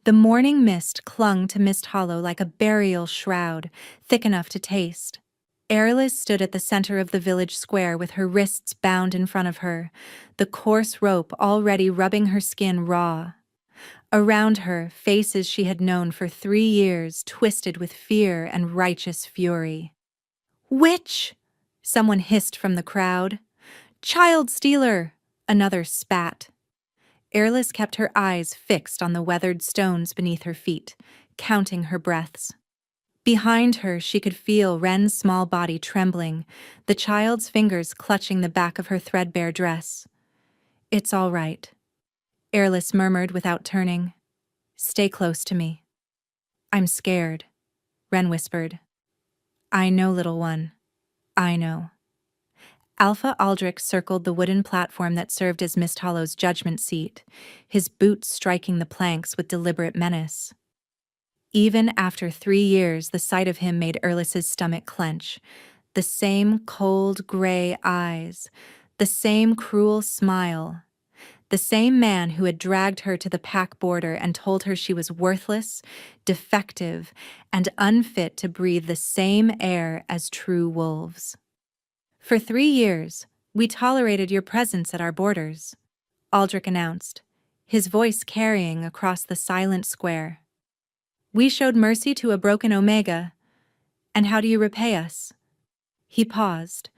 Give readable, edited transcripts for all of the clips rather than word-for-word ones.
The morning mist clung to Mist Hollow like a burial shroud, thick enough to taste. Airless stood at the center of the village square with her wrists bound in front of her, the coarse rope already rubbing her skin raw. Around her, faces she had known for 3 years twisted with fear and righteous fury. "Witch!" someone hissed from the crowd. "Child stealer!" another spat. Airless kept her eyes fixed on the weathered stones beneath her feet, counting her breaths. Behind her, she could feel Ren's small body trembling, the child's fingers clutching the back of her threadbare dress. "It's all right," Airless murmured without turning. "Stay close to me." "I'm scared," Ren whispered. "I know, little one. I know." Alpha Aldrich circled the wooden platform that served as Mist Hollow's judgment seat, his boots striking the planks with deliberate menace. Even after 3 years, the sight of him made Erlis's stomach clench. The same cold, gray eyes, the same cruel smile, the same man who had dragged her to the pack border and told her she was worthless, defective, and unfit to breathe the same air as true wolves. "For 3 years, we tolerated your presence at our borders," Aldrich announced, his voice carrying across the silent square. "We showed mercy to a broken Omega, and how do you repay us?" He paused,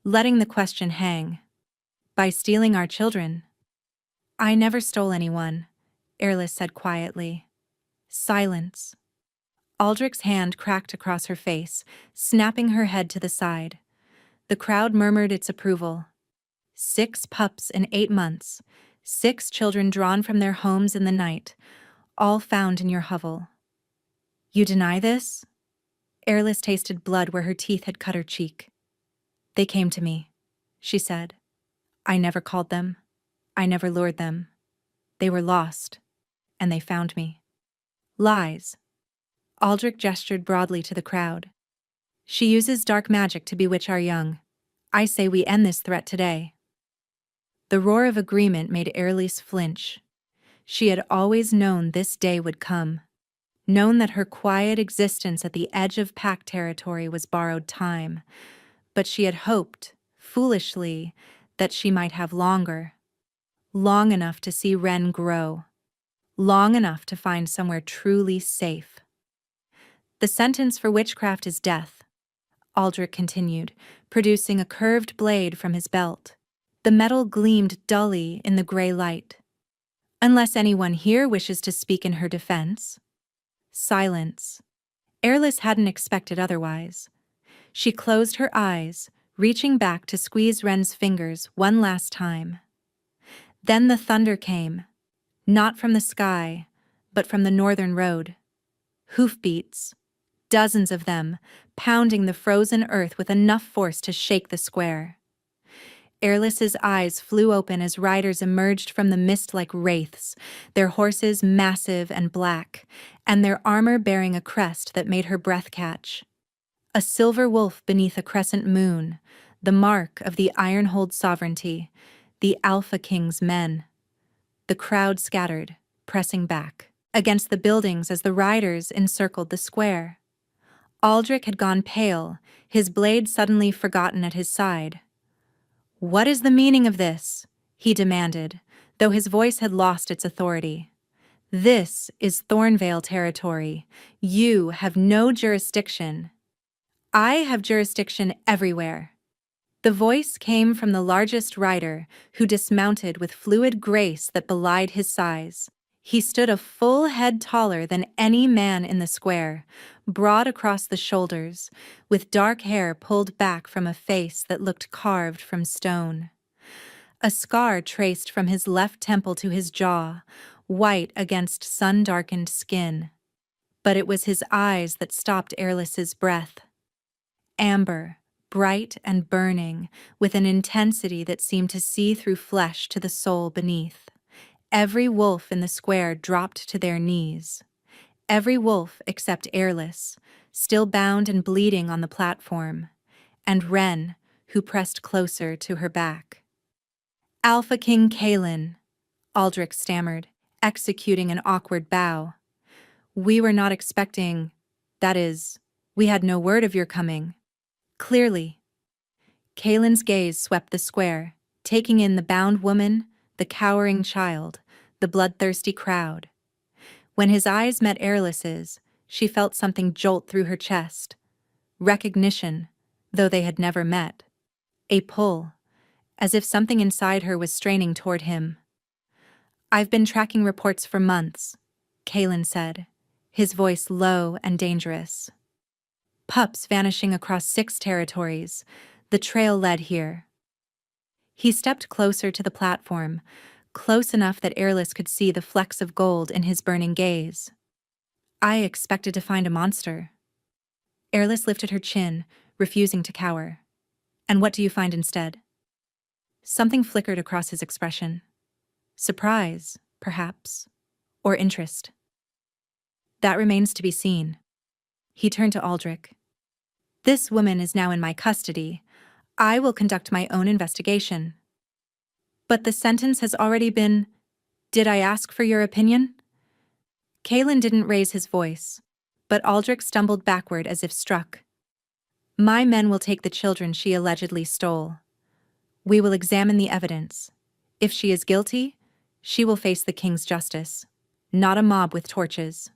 letting the question hang. "By stealing our children." "I never stole anyone," Airless said quietly. Silence. Aldrich's hand cracked across her face, snapping her head to the side. The crowd murmured its approval. 6 pups in 8 months, 6 children drawn from their homes in the night, all found in your hovel. "You deny this?" Airless tasted blood where her teeth had cut her cheek. "They came to me," she said. "I never called them. I never lured them. They were lost, and they found me." "Lies." Aldrich gestured broadly to the crowd. "She uses dark magic to bewitch our young. I say we end this threat today." The roar of agreement made Airless flinch. She had always known this day would come, known that her quiet existence at the edge of pack territory was borrowed time, but she had hoped, foolishly, that she might have longer. Long enough to see Ren grow. Long enough to find somewhere truly safe. "The sentence for witchcraft is death," Aldrich continued, producing a curved blade from his belt. The metal gleamed dully in the gray light. "Unless anyone here wishes to speak in her defense." Silence. Airless hadn't expected otherwise. She closed her eyes, reaching back to squeeze Ren's fingers one last time. Then the thunder came, not from the sky, but from the northern road. Hoofbeats, dozens of them, pounding the frozen earth with enough force to shake the square. Airless's eyes flew open as riders emerged from the mist like wraiths, their horses massive and black, and their armor bearing a crest that made her breath catch. A silver wolf beneath a crescent moon, the mark of the Ironhold sovereignty, the Alpha King's men. The crowd scattered, pressing back against the buildings as the riders encircled the square. Aldrich had gone pale, his blade suddenly forgotten at his side. "What is the meaning of this?" he demanded, though his voice had lost its authority. "This is Thornvale territory. You have no jurisdiction." "I have jurisdiction everywhere." The voice came from the largest rider, who dismounted with fluid grace that belied his size. He stood a full head taller than any man in the square, broad across the shoulders, with dark hair pulled back from a face that looked carved from stone. A scar traced from his left temple to his jaw, white against sun-darkened skin. But it was his eyes that stopped Airless's breath. Amber, bright and burning, with an intensity that seemed to see through flesh to the soul beneath. Every wolf in the square dropped to their knees. Every wolf except Airless, still bound and bleeding on the platform, and Ren, who pressed closer to her back. "Alpha King Kalen," Aldrich stammered, executing an awkward bow. We were not expecting, that is, we had no word of your coming. Clearly. Kaelin's gaze swept the square, taking in the bound woman, the cowering child, the bloodthirsty crowd. When his eyes met Airless's, she felt something jolt through her chest. Recognition, though they had never met. A pull, as if something inside her was straining toward him. I've been tracking reports for months, Kaelin said, his voice low and dangerous. Pups vanishing across 6 territories. The trail led here. He stepped closer to the platform, close enough that Airless could see the flecks of gold in his burning gaze. I expected to find a monster. Airless lifted her chin, refusing to cower. And what do you find instead? Something flickered across his expression. Surprise, perhaps, or interest. That remains to be seen. He turned to Aldrich. This woman is now in my custody. I will conduct my own investigation. But the sentence has already been... Did I ask for your opinion? Kaelin didn't raise his voice, but Aldrich stumbled backward as if struck. My men will take the children she allegedly stole. We will examine the evidence. If she is guilty, she will face the king's justice, not a mob with torches.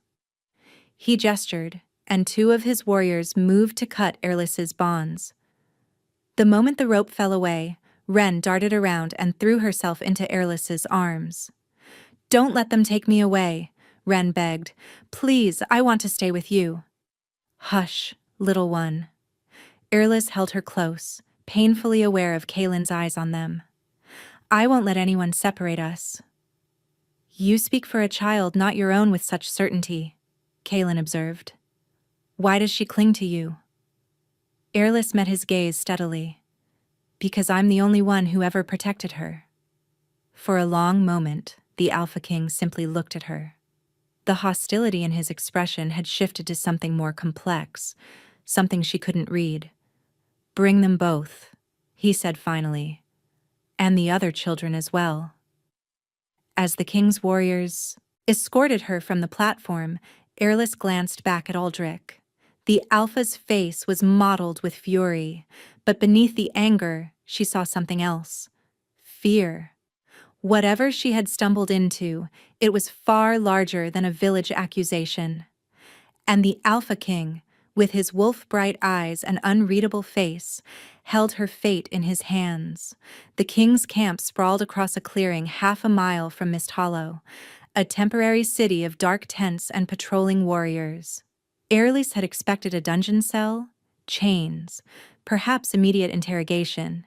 He gestured, and 2 of his warriors moved to cut Airless's bonds. The moment the rope fell away, Ren darted around and threw herself into Airless's arms. Don't let them take me away, Ren begged. Please, I want to stay with you. Hush, little one. Airless held her close, painfully aware of Kaelin's eyes on them. I won't let anyone separate us. You speak for a child not your own with such certainty, Kaelin observed. Why does she cling to you? Airless met his gaze steadily. Because I'm the only one who ever protected her. For a long moment, the Alpha King simply looked at her. The hostility in his expression had shifted to something more complex, something she couldn't read. Bring them both, he said finally, and the other children as well. As the king's warriors escorted her from the platform, Airless glanced back at Aldrich. The Alpha's face was mottled with fury, but beneath the anger, she saw something else. Fear. Whatever she had stumbled into, it was far larger than a village accusation. And the Alpha King, with his wolf-bright eyes and unreadable face, held her fate in his hands. The king's camp sprawled across a clearing 1/2 a mile from Mist Hollow, a temporary city of dark tents and patrolling warriors. Airless had expected a dungeon cell, chains, perhaps immediate interrogation.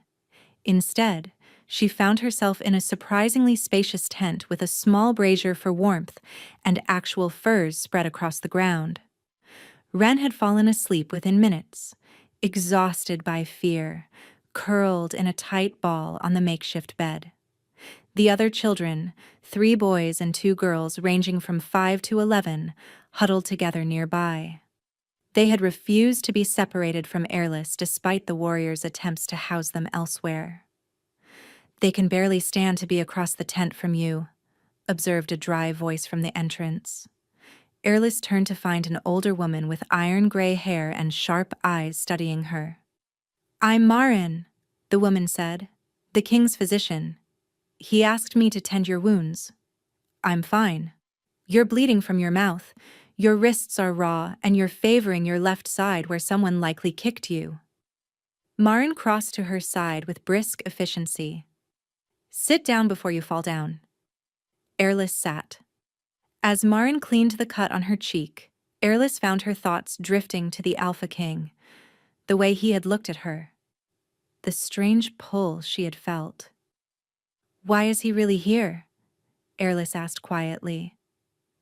Instead, she found herself in a surprisingly spacious tent with a small brazier for warmth and actual furs spread across the ground. Ren had fallen asleep within minutes, exhausted by fear, curled in a tight ball on the makeshift bed. The other children, 3 boys and 2 girls ranging from 5 to 11, huddled together nearby. They had refused to be separated from Airless despite the warriors' attempts to house them elsewhere. They can barely stand to be across the tent from you, observed a dry voice from the entrance. Airless turned to find an older woman with iron-gray hair and sharp eyes studying her. I'm Marin, the woman said, the king's physician. He asked me to tend your wounds. I'm fine. You're bleeding from your mouth. Your wrists are raw, and you're favoring your left side where someone likely kicked you. Marin crossed to her side with brisk efficiency. Sit down before you fall down. Airless sat. As Marin cleaned the cut on her cheek, Airless found her thoughts drifting to the Alpha King, the way he had looked at her. The strange pull she had felt. Why is he really here? Airless asked quietly.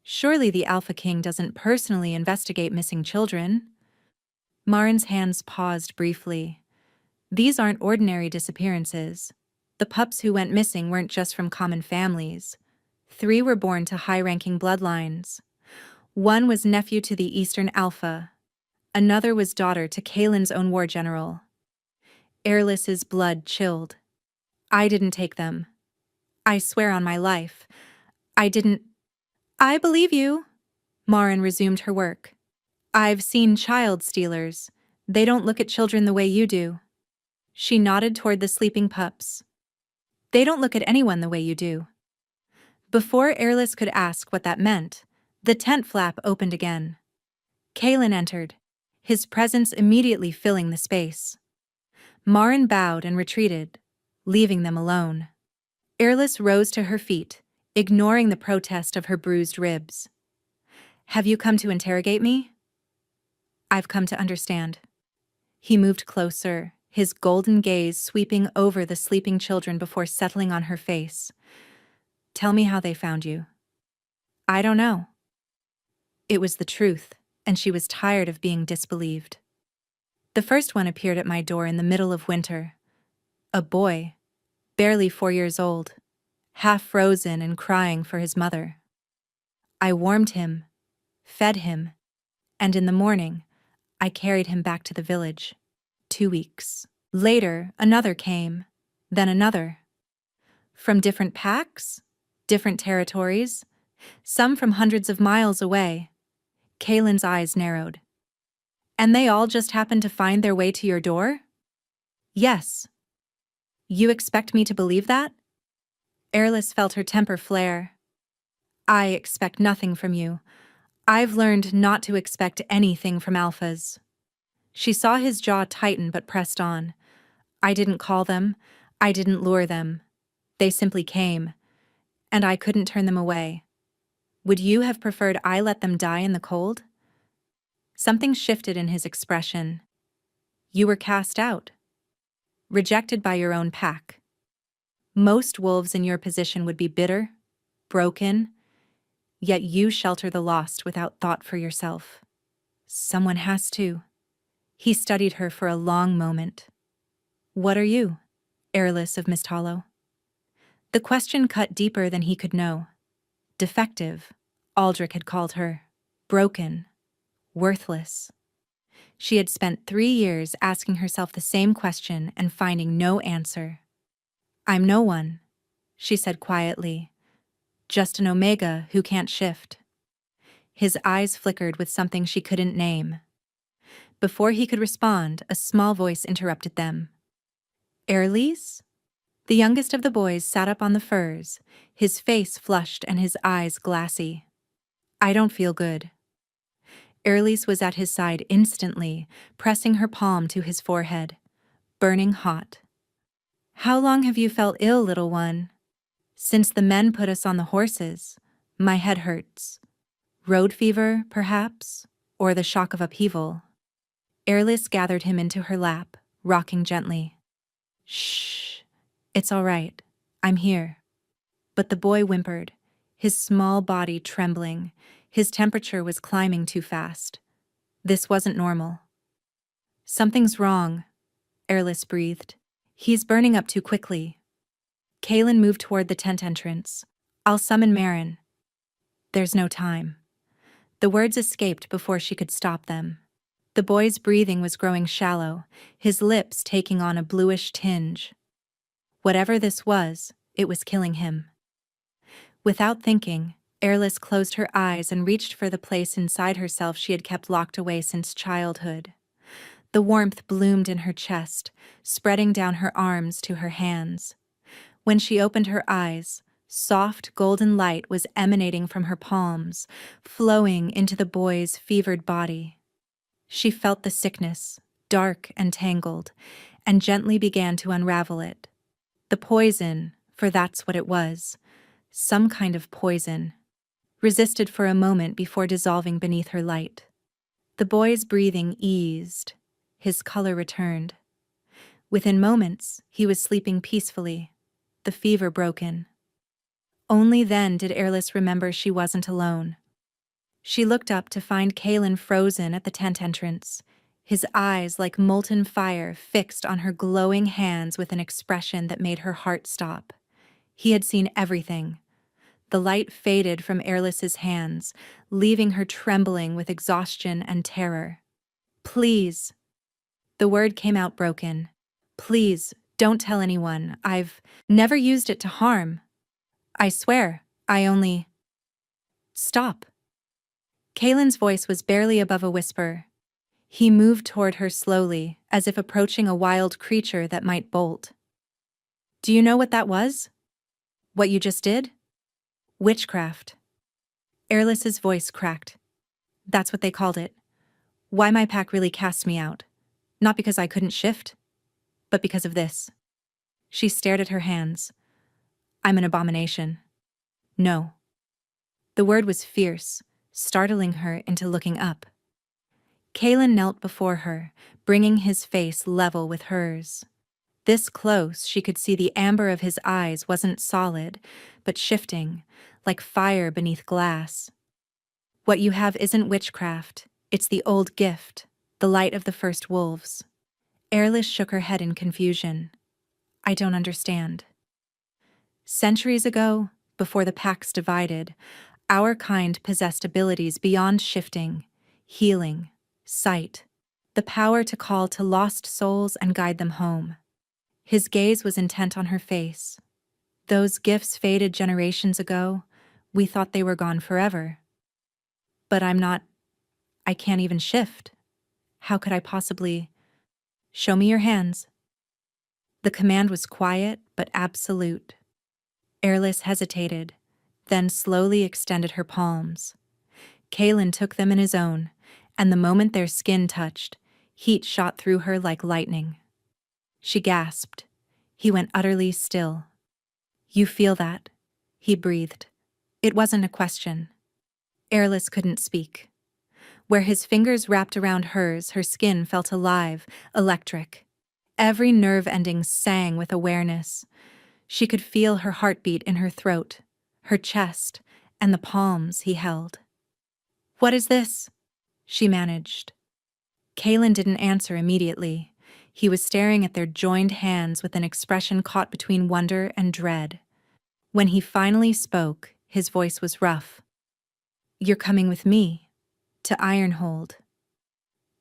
Surely the Alpha King doesn't personally investigate missing children. Marin's hands paused briefly. These aren't ordinary disappearances. The pups who went missing weren't just from common families. 3 were born to high-ranking bloodlines. 1 was nephew to the Eastern Alpha. Another was daughter to Kaelin's own war general. Airless's blood chilled. I didn't take them. I swear on my life. I didn't. I believe you, Marin resumed her work. I've seen child stealers. They don't look at children the way you do. She nodded toward the sleeping pups. They don't look at anyone the way you do. Before Airless could ask what that meant, the tent flap opened again. Kalen entered, his presence immediately filling the space. Marin bowed and retreated, leaving them alone. Airless rose to her feet, ignoring the protest of her bruised ribs. Have you come to interrogate me? I've come to understand. He moved closer, his golden gaze sweeping over the sleeping children before settling on her face. Tell me how they found you. I don't know. It was the truth, and she was tired of being disbelieved. The first one appeared at my door in the middle of winter. A boy, barely 4 years old, half frozen and crying for his mother. I warmed him, fed him, and in the morning, I carried him back to the village. 2 weeks. Later, another came, then another. From different packs, different territories, some from hundreds of miles away. Kalen's eyes narrowed. And they all just happened to find their way to your door? Yes. You expect me to believe that? Airless felt her temper flare. I expect nothing from you. I've learned not to expect anything from alphas. She saw his jaw tighten but pressed on. I didn't call them. I didn't lure them. They simply came, and I couldn't turn them away. Would you have preferred I let them die in the cold? Something shifted in his expression. You were cast out. Rejected by your own pack. Most wolves in your position would be bitter, broken, yet you shelter the lost without thought for yourself. Someone has to. He studied her for a long moment. What are you, Airless of Mist Hollow? The question cut deeper than he could know. Defective, Aldrich had called her. Broken. Worthless. She had spent 3 years asking herself the same question and finding no answer. I'm no one, she said quietly. Just an Omega who can't shift. His eyes flickered with something she couldn't name. Before he could respond, a small voice interrupted them. Airless? The youngest of the boys sat up on the furs, his face flushed and his eyes glassy. I don't feel good. Airless was at his side instantly, pressing her palm to his forehead. Burning hot. How long have you felt ill, little one? Since the men put us on the horses. My head hurts. Road fever, perhaps? Or the shock of upheaval? Airless gathered him into her lap, rocking gently. Shh. It's all right. I'm here. But the boy whimpered, his small body trembling. His temperature was climbing too fast. This wasn't normal. Something's wrong, Airless breathed. He's burning up too quickly. Kalen moved toward the tent entrance. I'll summon Marin. There's no time. The words escaped before she could stop them. The boy's breathing was growing shallow, his lips taking on a bluish tinge. Whatever this was, it was killing him. Without thinking, Airless closed her eyes and reached for the place inside herself she had kept locked away since childhood. The warmth bloomed in her chest, spreading down her arms to her hands. When she opened her eyes, soft golden light was emanating from her palms, flowing into the boy's fevered body. She felt the sickness, dark and tangled, and gently began to unravel it. The poison, for that's what it was, some kind of poison, resisted for a moment before dissolving beneath her light. The boy's breathing eased, his color returned. Within moments, he was sleeping peacefully, the fever broken. Only then did Airless remember she wasn't alone. She looked up to find Kalen frozen at the tent entrance, his eyes like molten fire fixed on her glowing hands with an expression that made her heart stop. He had seen everything. The light faded from Airless's hands, leaving her trembling with exhaustion and terror. Please. The word came out broken. Please, don't tell anyone. I've never used it to harm. I swear, I only... Stop. Kalen's voice was barely above a whisper. He moved toward her slowly, as if approaching a wild creature that might bolt. Do you know what that was? What you just did? Witchcraft. Airless's voice cracked. That's what they called it. Why my pack really cast me out. Not because I couldn't shift, but because of this. She stared at her hands. I'm an abomination. No. The word was fierce, startling her into looking up. Kalen knelt before her, bringing his face level with hers. This close, she could see the amber of his eyes wasn't solid, but shifting, like fire beneath glass. What you have isn't witchcraft, it's the old gift, the light of the first wolves. Airless shook her head in confusion. I don't understand. Centuries ago, before the packs divided, our kind possessed abilities beyond shifting, healing, sight, the power to call to lost souls and guide them home. His gaze was intent on her face. Those gifts faded generations ago. We thought they were gone forever. But I can't even shift. How could I possibly? Show me your hands. The command was quiet but absolute. Airless hesitated, then slowly extended her palms. Kalen took them in his own, and the moment their skin touched, heat shot through her like lightning. She gasped. He went utterly still. You feel that? He breathed. It wasn't a question. Airless couldn't speak. Where his fingers wrapped around hers, her skin felt alive, electric. Every nerve ending sang with awareness. She could feel her heartbeat in her throat, her chest, and the palms he held. What is this? She managed. Kalen didn't answer immediately. He was staring at their joined hands with an expression caught between wonder and dread. When he finally spoke, his voice was rough. You're coming with me, to Ironhold.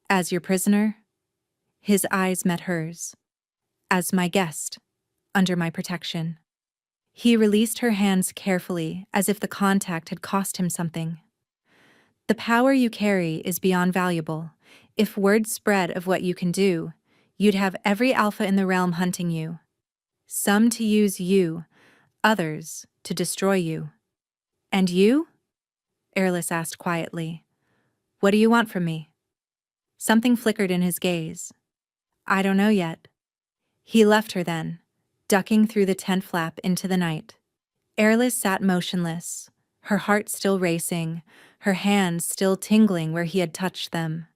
As your prisoner? His eyes met hers. As my guest, under my protection. He released her hands carefully, as if the contact had cost him something. The power you carry is beyond valuable. If word spread of what you can do, you'd have every alpha in the realm hunting you. Some to use you, others to destroy you. And you? Airless asked quietly. What do you want from me? Something flickered in his gaze. I don't know yet. He left her then, ducking through the tent flap into the night. Airless sat motionless, her heart still racing, her hands still tingling where he had touched them.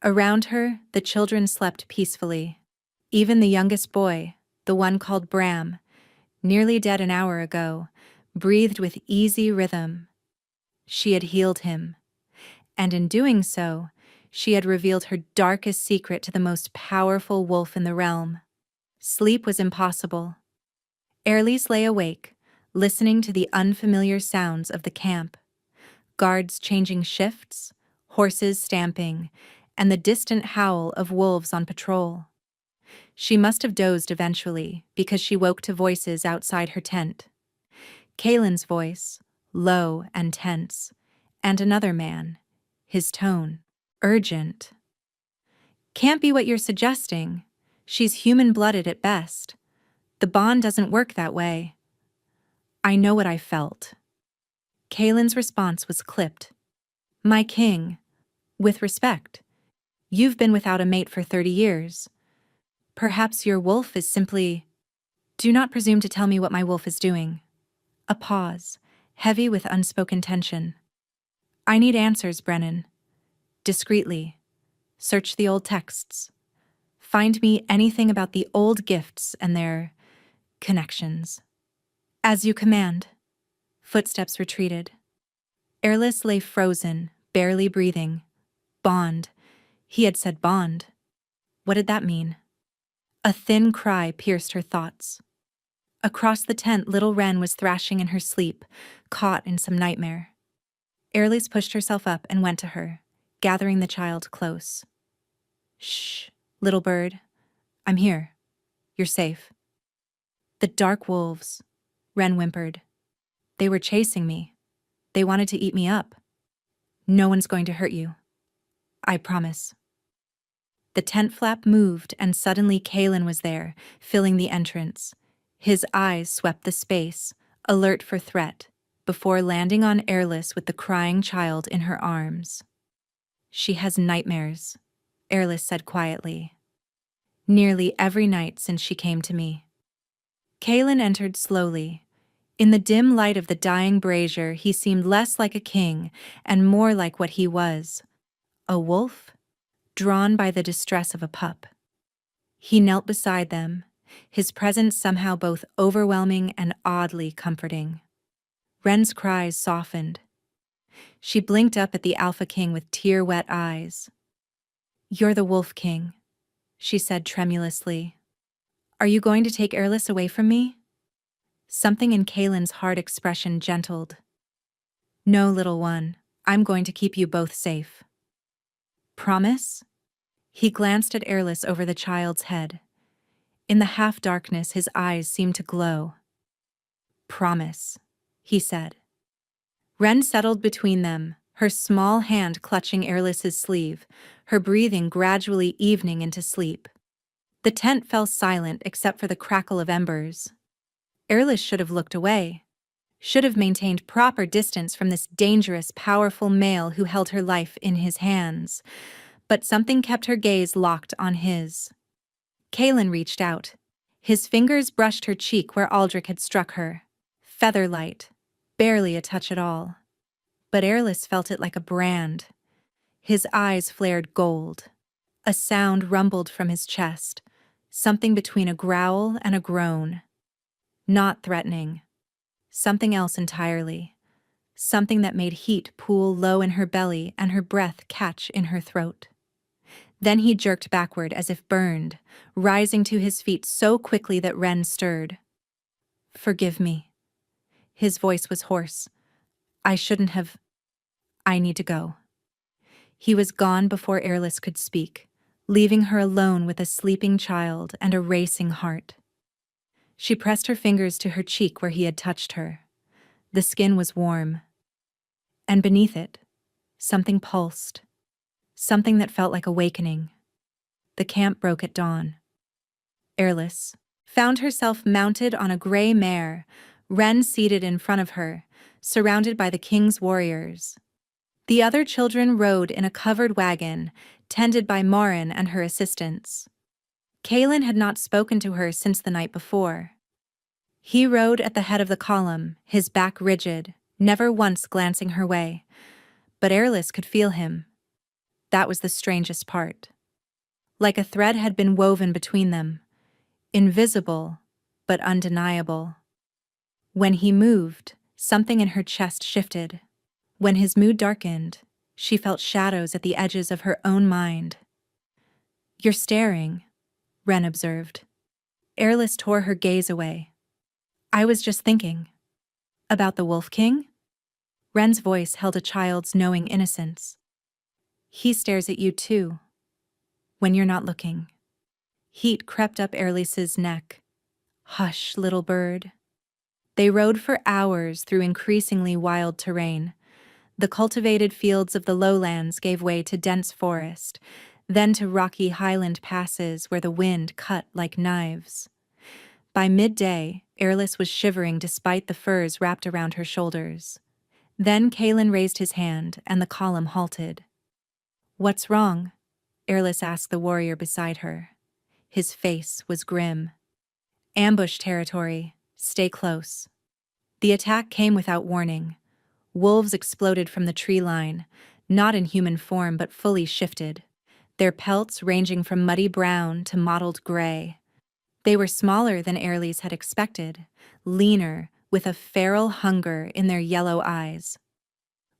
Around her, the children slept peacefully. Even the youngest boy, the one called Bram, nearly dead an hour ago, breathed with easy rhythm. She had healed him, and in doing so, she had revealed her darkest secret to the most powerful wolf in the realm. Sleep was impossible. Airless lay awake, listening to the unfamiliar sounds of the camp. Guards changing shifts, horses stamping, and the distant howl of wolves on patrol. She must have dozed eventually, because she woke to voices outside her tent. Kalen's voice, low and tense, and another man, his tone, urgent. Can't be what you're suggesting. She's human-blooded at best. The bond doesn't work that way. I know what I felt. Kalen's response was clipped. My king, with respect, you've been without a mate for 30 years. Perhaps your wolf is simply... Do not presume to tell me what my wolf is doing. A pause, heavy with unspoken tension. I need answers, Brennan. Discreetly. Search the old texts. Find me anything about the old gifts and their connections. As you command. Footsteps retreated. Airless lay frozen, barely breathing. Bond. He had said bond. What did that mean? A thin cry pierced her thoughts. Across the tent, little Wren was thrashing in her sleep, caught in some nightmare. Airless pushed herself up and went to her, gathering the child close. Shh, little bird. I'm here. You're safe. The dark wolves, Wren whimpered. They were chasing me. They wanted to eat me up. No one's going to hurt you. I promise. The tent flap moved, and suddenly Kalen was there, filling the entrance. His eyes swept the space, alert for threat, before landing on Airless with the crying child in her arms. She has nightmares, Airless said quietly. Nearly every night since she came to me. Kalen entered slowly. In the dim light of the dying brazier, he seemed less like a king and more like what he was, a wolf, drawn by the distress of a pup. He knelt beside them, his presence somehow both overwhelming and oddly comforting. Ren's cries softened. She blinked up at the Alpha King with tear-wet eyes. "You're the Wolf King," she said tremulously. "Are you going to take Airless away from me?" Something in Kalen's hard expression gentled. "No, little one, I'm going to keep you both safe." "Promise?" He glanced at Airless over the child's head. In the half-darkness, his eyes seemed to glow. "Promise," he said. Ren settled between them, her small hand clutching Airless's sleeve, her breathing gradually evening into sleep. The tent fell silent except for the crackle of embers. Airless should have looked away, should have maintained proper distance from this dangerous, powerful male who held her life in his hands, but something kept her gaze locked on his. Kalen reached out. His fingers brushed her cheek where Aldrich had struck her. Feather-light, barely a touch at all. But Airless felt it like a brand. His eyes flared gold. A sound rumbled from his chest, something between a growl and a groan. Not threatening. Something else entirely. Something that made heat pool low in her belly and her breath catch in her throat. Then he jerked backward as if burned, rising to his feet so quickly that Ren stirred. "Forgive me." His voice was hoarse. "I shouldn't have. I need to go." He was gone before Airless could speak, leaving her alone with a sleeping child and a racing heart. She pressed her fingers to her cheek where he had touched her. The skin was warm. And beneath it, something pulsed. Something that felt like awakening. The camp broke at dawn. Airless found herself mounted on a gray mare, Ren seated in front of her, surrounded by the king's warriors. The other children rode in a covered wagon, tended by Marin and her assistants. Kalen had not spoken to her since the night before. He rode at the head of the column, his back rigid, never once glancing her way. But Airless could feel him. That was the strangest part. Like a thread had been woven between them, invisible but undeniable. When he moved, something in her chest shifted. When his mood darkened, she felt shadows at the edges of her own mind. "You're staring," Ren observed. Airless tore her gaze away. "I was just thinking." "About the Wolf King?" Ren's voice held a child's knowing innocence. "He stares at you too, when you're not looking." Heat crept up Airless's neck. "Hush, little bird." They rode for hours through increasingly wild terrain. The cultivated fields of the lowlands gave way to dense forest, then to rocky highland passes where the wind cut like knives. By midday, Airless was shivering despite the furs wrapped around her shoulders. Then Kalen raised his hand and the column halted. "What's wrong?" Airless asked the warrior beside her. His face was grim. "Ambush territory. Stay close." The attack came without warning. Wolves exploded from the tree line, not in human form but fully shifted, their pelts ranging from muddy brown to mottled gray. They were smaller than Airless had expected, leaner, with a feral hunger in their yellow eyes.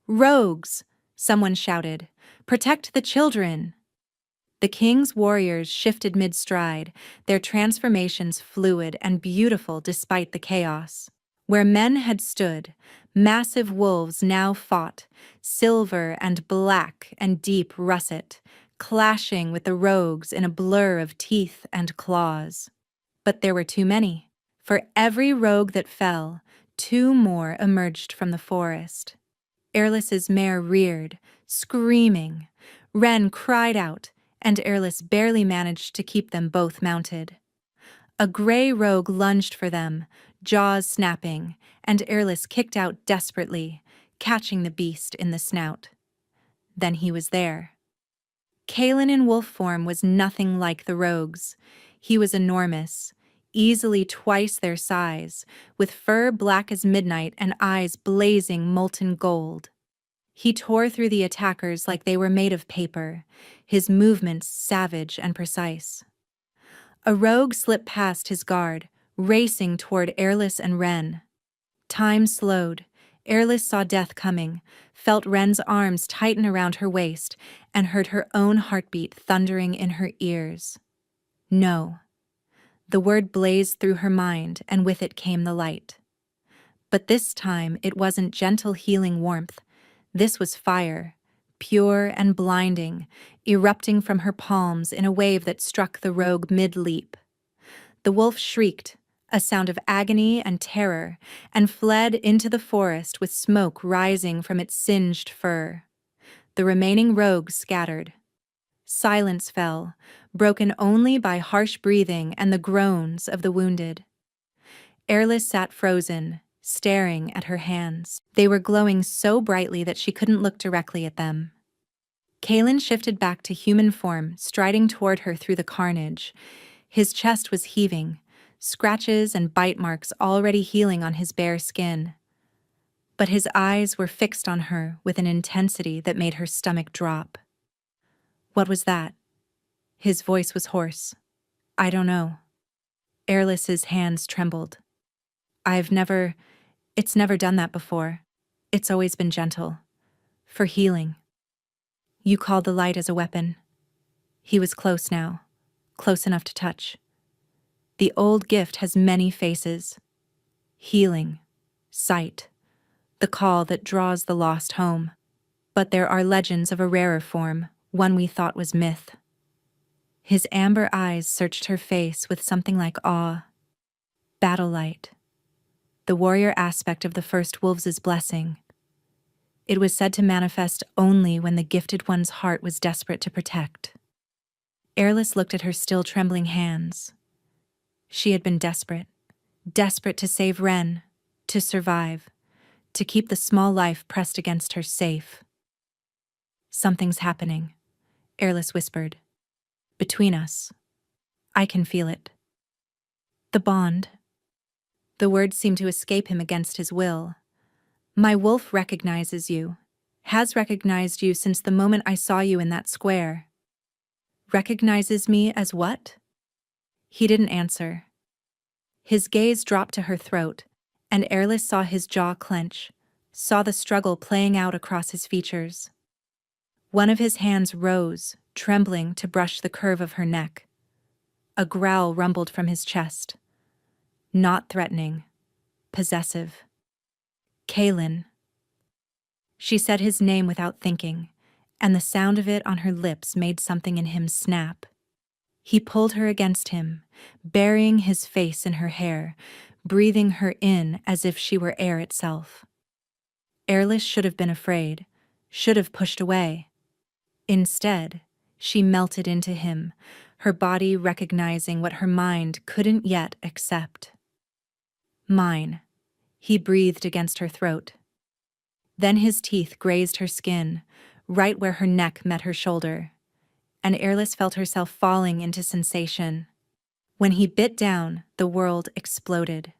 "Rogues!" someone shouted. "Protect the children!" The king's warriors shifted mid-stride, their transformations fluid and beautiful despite the chaos. Where men had stood, massive wolves now fought, silver and black and deep russet, clashing with the rogues in a blur of teeth and claws. But there were too many. For every rogue that fell, two more emerged from the forest. Airless's mare reared, screaming. Wren cried out, and Airless barely managed to keep them both mounted. A gray rogue lunged for them, jaws snapping, and Airless kicked out desperately, catching the beast in the snout. Then he was there. Kalen in wolf form was nothing like the rogues. He was enormous, easily twice their size, with fur black as midnight and eyes blazing molten gold. He tore through the attackers like they were made of paper, his movements savage and precise. A rogue slipped past his guard, racing toward Airless and Wren. Time slowed. Airless saw death coming, felt Wren's arms tighten around her waist, and heard her own heartbeat thundering in her ears. No. The word blazed through her mind, and with it came the light. But this time it wasn't gentle healing warmth. This was fire, pure and blinding, erupting from her palms in a wave that struck the rogue mid-leap. The wolf shrieked, a sound of agony and terror, and fled into the forest with smoke rising from its singed fur. The remaining rogues scattered. Silence fell, broken only by harsh breathing and the groans of the wounded. Airless sat frozen, staring at her hands. They were glowing so brightly that she couldn't look directly at them. Kalen shifted back to human form, striding toward her through the carnage. His chest was heaving, scratches and bite marks already healing on his bare skin. But his eyes were fixed on her with an intensity that made her stomach drop. What was that? His voice was hoarse. I don't know. Airless's hands trembled. It's never done that before. It's always been gentle. For healing. You called the light as a weapon. He was close now, close enough to touch. The old gift has many faces. Healing, sight, the call that draws the lost home. But there are legends of a rarer form, one we thought was myth. His amber eyes searched her face with something like awe. Battle light, the warrior aspect of the first wolves' blessing. It was said to manifest only when the gifted one's heart was desperate to protect. Airless looked at her still trembling hands. She had been desperate to save Wren, to survive, to keep the small life pressed against her safe. Something's happening, Airless whispered. Between us. I can feel it. The bond. The words seemed to escape him against his will. My wolf recognizes you, has recognized you since the moment I saw you in that square. Recognizes me as what? He didn't answer. His gaze dropped to her throat, and Airless saw his jaw clench, saw the struggle playing out across his features. One of his hands rose, trembling to brush the curve of her neck. A growl rumbled from his chest. Not threatening, possessive. Kalen. She said his name without thinking, and the sound of it on her lips made something in him snap. He pulled her against him, burying his face in her hair, breathing her in as if she were air itself. Airless should have been afraid, should have pushed away. Instead, she melted into him, her body recognizing what her mind couldn't yet accept. Mine, he breathed against her throat. Then his teeth grazed her skin, right where her neck met her shoulder, and Airless felt herself falling into sensation. When he bit down, the world exploded.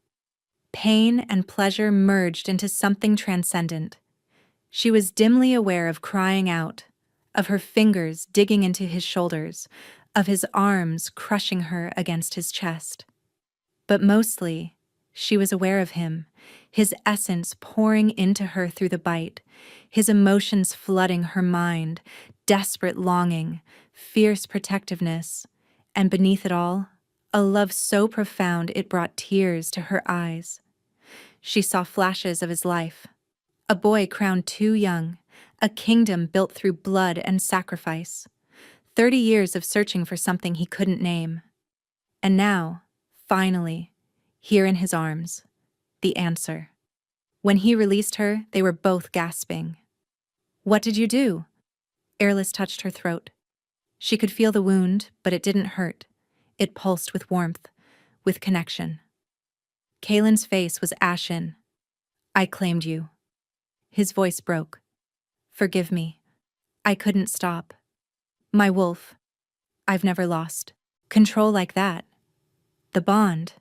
Pain and pleasure merged into something transcendent. She was dimly aware of crying out, of her fingers digging into his shoulders, of his arms crushing her against his chest. But mostly, she was aware of him, his essence pouring into her through the bite, his emotions flooding her mind, desperate longing, fierce protectiveness, and beneath it all, a love so profound it brought tears to her eyes. She saw flashes of his life. A boy crowned too young, a kingdom built through blood and sacrifice, 30 years of searching for something he couldn't name. And now, finally, here in his arms, the answer. When he released her, they were both gasping. What did you do? Airless touched her throat. She could feel the wound, but it didn't hurt. It pulsed with warmth, with connection. Kalen's face was ashen. I claimed you. His voice broke. Forgive me. I couldn't stop. My wolf. I've never lost control like that. The bond,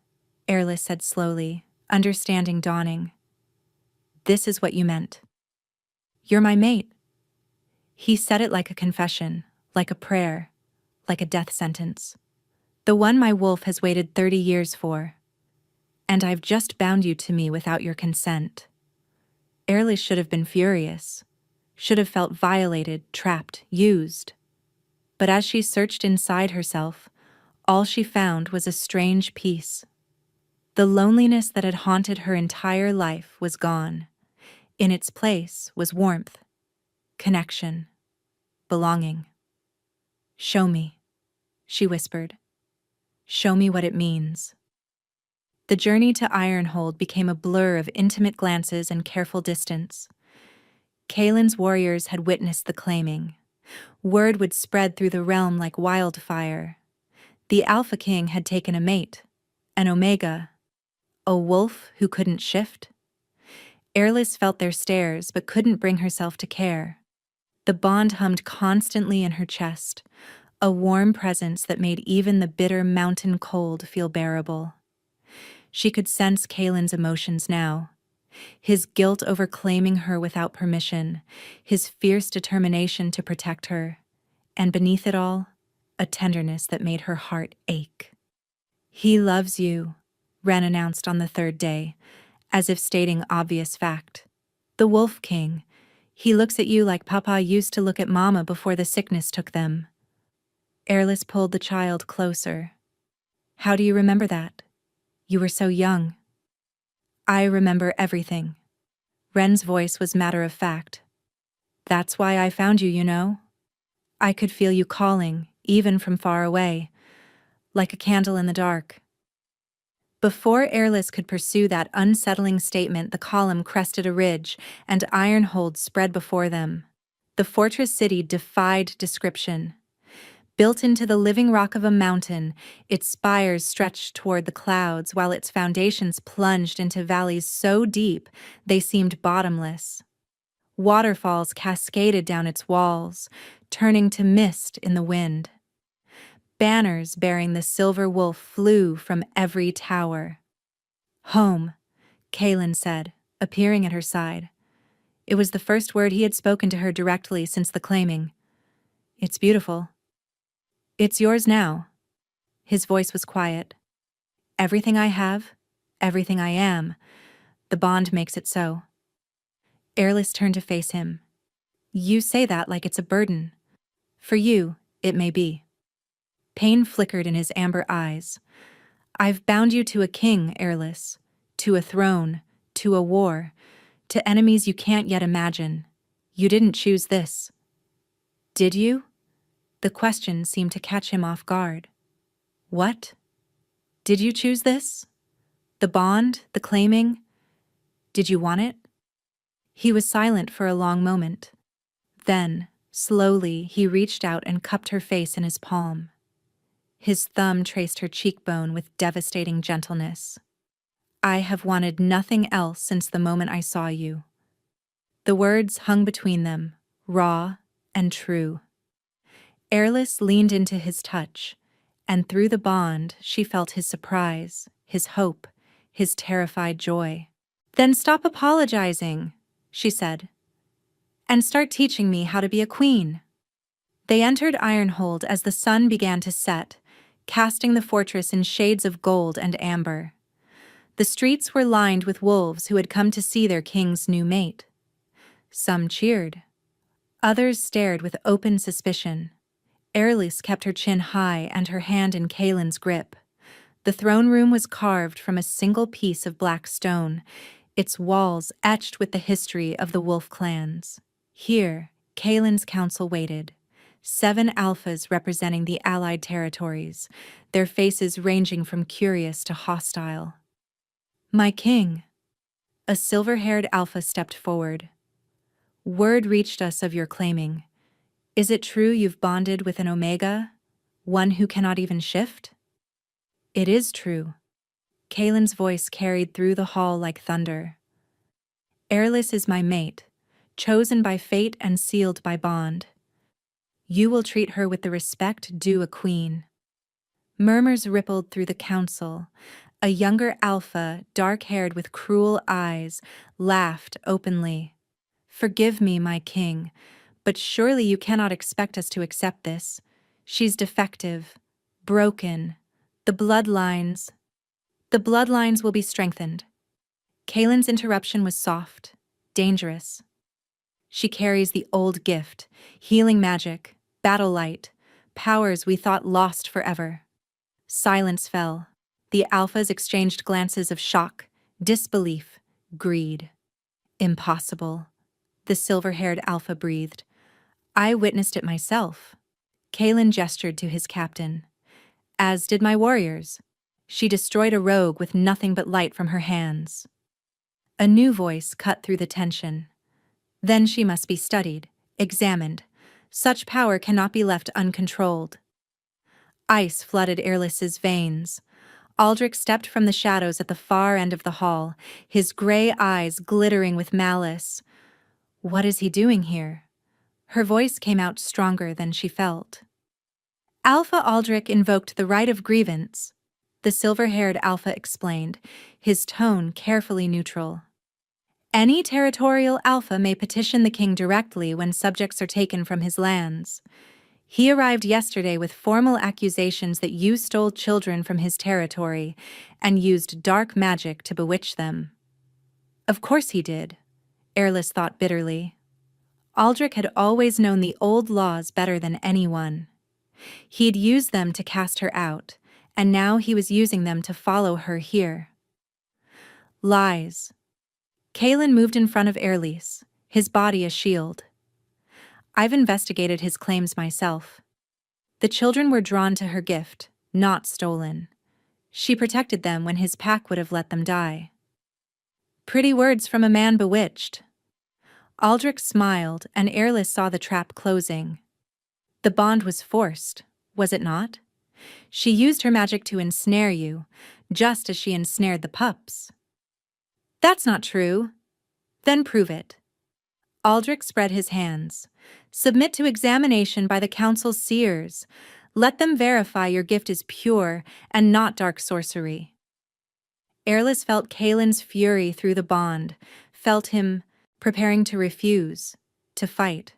Airless said slowly, understanding dawning. This is what you meant. You're my mate. He said it like a confession, like a prayer, like a death sentence. The one my wolf has waited 30 years for. And I've just bound you to me without your consent. Airless should have been furious, should have felt violated, trapped, used. But as she searched inside herself, all she found was a strange peace. The loneliness that had haunted her entire life was gone. In its place was warmth, connection, belonging. Show me, she whispered. Show me what it means. The journey to Ironhold became a blur of intimate glances and careful distance. Kalen's warriors had witnessed the claiming. Word would spread through the realm like wildfire. The Alpha King had taken a mate, an Omega, a wolf who couldn't shift. Airless felt their stares but couldn't bring herself to care. The bond hummed constantly in her chest, a warm presence that made even the bitter mountain cold feel bearable. She could sense Kalen's emotions now. His guilt over claiming her without permission, his fierce determination to protect her, and beneath it all, a tenderness that made her heart ache. He loves you, Ren announced on the third day, as if stating obvious fact. The Wolf King. He looks at you like Papa used to look at Mama before the sickness took them. Airless pulled the child closer. How do you remember that? You were so young. I remember everything. Ren's voice was matter of fact. That's why I found you, you know? I could feel you calling, even from far away, like a candle in the dark. Before Airless could pursue that unsettling statement, the column crested a ridge, and Ironhold spread before them. The fortress city defied description. Built into the living rock of a mountain, its spires stretched toward the clouds while its foundations plunged into valleys so deep they seemed bottomless. Waterfalls cascaded down its walls, turning to mist in the wind. Banners bearing the silver wolf flew from every tower. Home, Kalen said, appearing at her side. It was the first word he had spoken to her directly since the claiming. It's beautiful. It's yours now. His voice was quiet. Everything I have, everything I am, the bond makes it so. Airless turned to face him. You say that like it's a burden. For you, it may be. Pain flickered in his amber eyes. I've bound you to a king, Airless, to a throne, to a war, to enemies you can't yet imagine. You didn't choose this. Did you? The question seemed to catch him off guard. What? Did you choose this? The bond, the claiming? Did you want it? He was silent for a long moment. Then, slowly, he reached out and cupped her face in his palm. His thumb traced her cheekbone with devastating gentleness. I have wanted nothing else since the moment I saw you. The words hung between them, raw and true. Airless leaned into his touch, and through the bond she felt his surprise, his hope, his terrified joy. Then stop apologizing, she said, and start teaching me how to be a queen. They entered Ironhold as the sun began to set, casting the fortress in shades of gold and amber. The streets were lined with wolves who had come to see their king's new mate. Some cheered. Others stared with open suspicion. Airless kept her chin high and her hand in Kalen's grip. The throne room was carved from a single piece of black stone, its walls etched with the history of the wolf clans. Here, Kalen's council waited. 7 alphas representing the allied territories, their faces ranging from curious to hostile. My king. A silver-haired alpha stepped forward. Word reached us of your claiming. Is it true you've bonded with an Omega, one who cannot even shift? It is true. Kalen's voice carried through the hall like thunder. Airless is my mate, chosen by fate and sealed by bond. You will treat her with the respect due a queen. Murmurs rippled through the council. A younger alpha, dark-haired with cruel eyes, laughed openly. Forgive me, my king, but surely you cannot expect us to accept this. She's defective, broken. The bloodlines will be strengthened. Kalen's interruption was soft, dangerous. She carries the old gift, healing magic, battle light, powers we thought lost forever. Silence fell. The alphas exchanged glances of shock, disbelief, greed. Impossible. The silver-haired alpha breathed. I witnessed it myself. Kalen gestured to his captain. As did my warriors. She destroyed a rogue with nothing but light from her hands. A new voice cut through the tension. Then she must be studied, examined. Such power cannot be left uncontrolled. Ice flooded Airless's veins. Aldrich stepped from the shadows at the far end of the hall, his gray eyes glittering with malice. What is he doing here? Her voice came out stronger than she felt. Alpha Aldrich invoked the right of grievance, the silver-haired Alpha explained, his tone carefully neutral. Any territorial Alpha may petition the king directly when subjects are taken from his lands. He arrived yesterday with formal accusations that you stole children from his territory and used dark magic to bewitch them. Of course he did, Airless thought bitterly. Aldrich had always known the old laws better than anyone. He'd used them to cast her out, and now he was using them to follow her here. Lies. Kalen moved in front of Airless, his body a shield. I've investigated his claims myself. The children were drawn to her gift, not stolen. She protected them when his pack would have let them die. Pretty words from a man bewitched. Aldrich smiled, and Airless saw the trap closing. The bond was forced, was it not? She used her magic to ensnare you, just as she ensnared the pups. That's not true. Then prove it. Aldrich spread his hands. Submit to examination by the council's seers. Let them verify your gift is pure and not dark sorcery. Airless felt Kalen's fury through the bond, felt him preparing to refuse, to fight.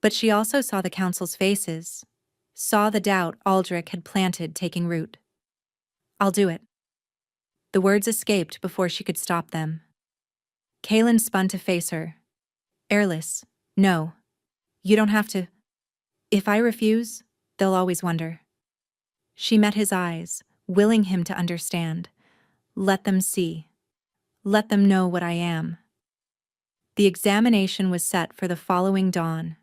But she also saw the council's faces, saw the doubt Aldrich had planted taking root. I'll do it. The words escaped before she could stop them. Kalen spun to face her. Airless, no. You don't have to. If I refuse, they'll always wonder. She met his eyes, willing him to understand. Let them see. Let them know what I am. The examination was set for the following dawn.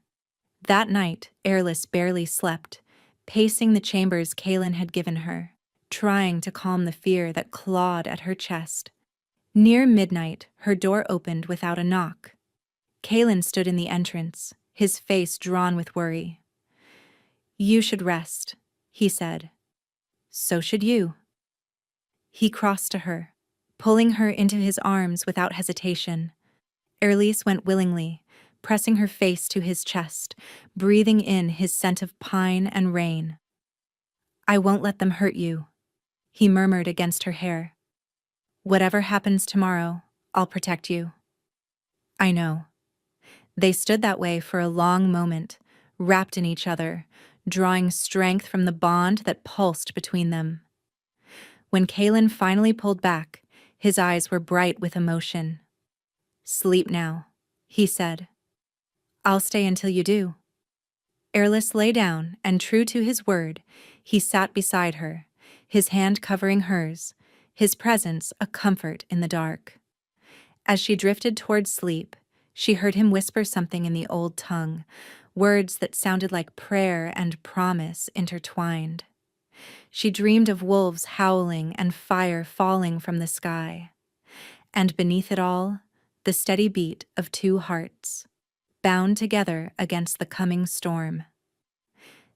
That night, Airless barely slept, pacing the chambers Kalen had given her, trying to calm the fear that clawed at her chest. Near midnight, her door opened without a knock. Kalen stood in the entrance, his face drawn with worry. You should rest, he said. So should you. He crossed to her, pulling her into his arms without hesitation. Airless went willingly, pressing her face to his chest, breathing in his scent of pine and rain. I won't let them hurt you, he murmured against her hair. Whatever happens tomorrow, I'll protect you. I know. They stood that way for a long moment, wrapped in each other, drawing strength from the bond that pulsed between them. When Kalen finally pulled back, his eyes were bright with emotion. Sleep now, he said. I'll stay until you do. Airless lay down, and true to his word, he sat beside her, his hand covering hers, his presence a comfort in the dark. As she drifted toward sleep, she heard him whisper something in the old tongue, words that sounded like prayer and promise intertwined. She dreamed of wolves howling and fire falling from the sky. And beneath it all, the steady beat of two hearts, bound together against the coming storm.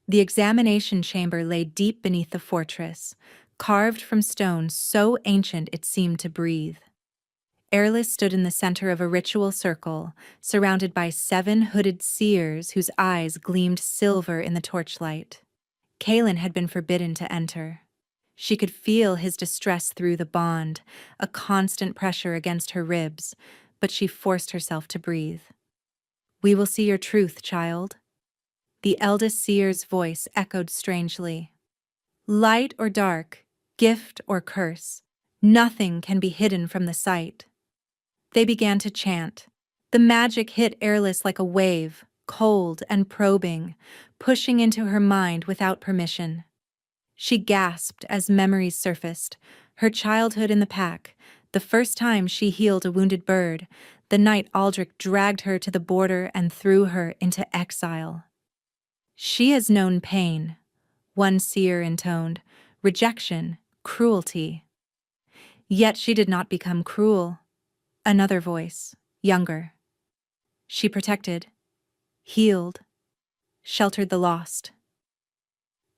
The examination chamber lay deep beneath the fortress, carved from stone so ancient it seemed to breathe. Airlis stood in the center of a ritual circle, surrounded by 7 hooded seers whose eyes gleamed silver in the torchlight. Kaelin had been forbidden to enter. She could feel his distress through the bond, a constant pressure against her ribs, but she forced herself to breathe. "We will see your truth, child." The eldest seer's voice echoed strangely. "Light or dark, gift or curse, nothing can be hidden from the sight." They began to chant. The magic hit Airlis like a wave, cold and probing, pushing into her mind without permission. She gasped as memories surfaced, her childhood in the pack, the first time she healed a wounded bird, the night Aldrich dragged her to the border and threw her into exile. "She has known pain," one seer intoned, "rejection, cruelty. Yet she did not become cruel." Another voice, younger. "She protected, healed, sheltered the lost."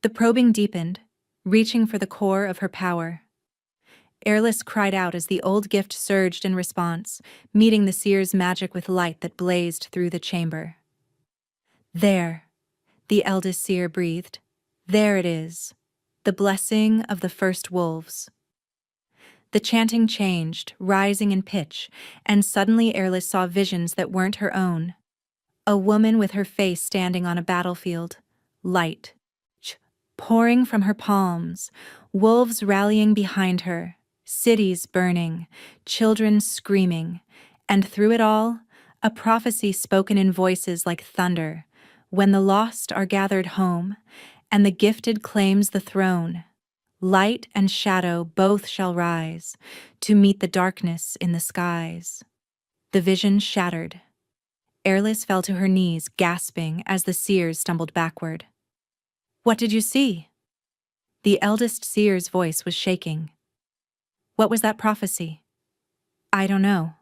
The probing deepened, reaching for the core of her power. Airlis cried out as the old gift surged in response, meeting the seer's magic with light that blazed through the chamber. "There," the eldest seer breathed. "There it is, the blessing of the first wolves." The chanting changed, rising in pitch, and suddenly Airlis saw visions that weren't her own. A woman with her face standing on a battlefield, light pouring from her palms, wolves rallying behind her, cities burning, children screaming, and through it all, a prophecy spoken in voices like thunder: "When the lost are gathered home, and the gifted claims the throne, light and shadow both shall rise, to meet the darkness in the skies." The vision shattered. Airlis fell to her knees, gasping as the seers stumbled backward. "What did you see?" The eldest seer's voice was shaking. "What was that prophecy?" "I don't know."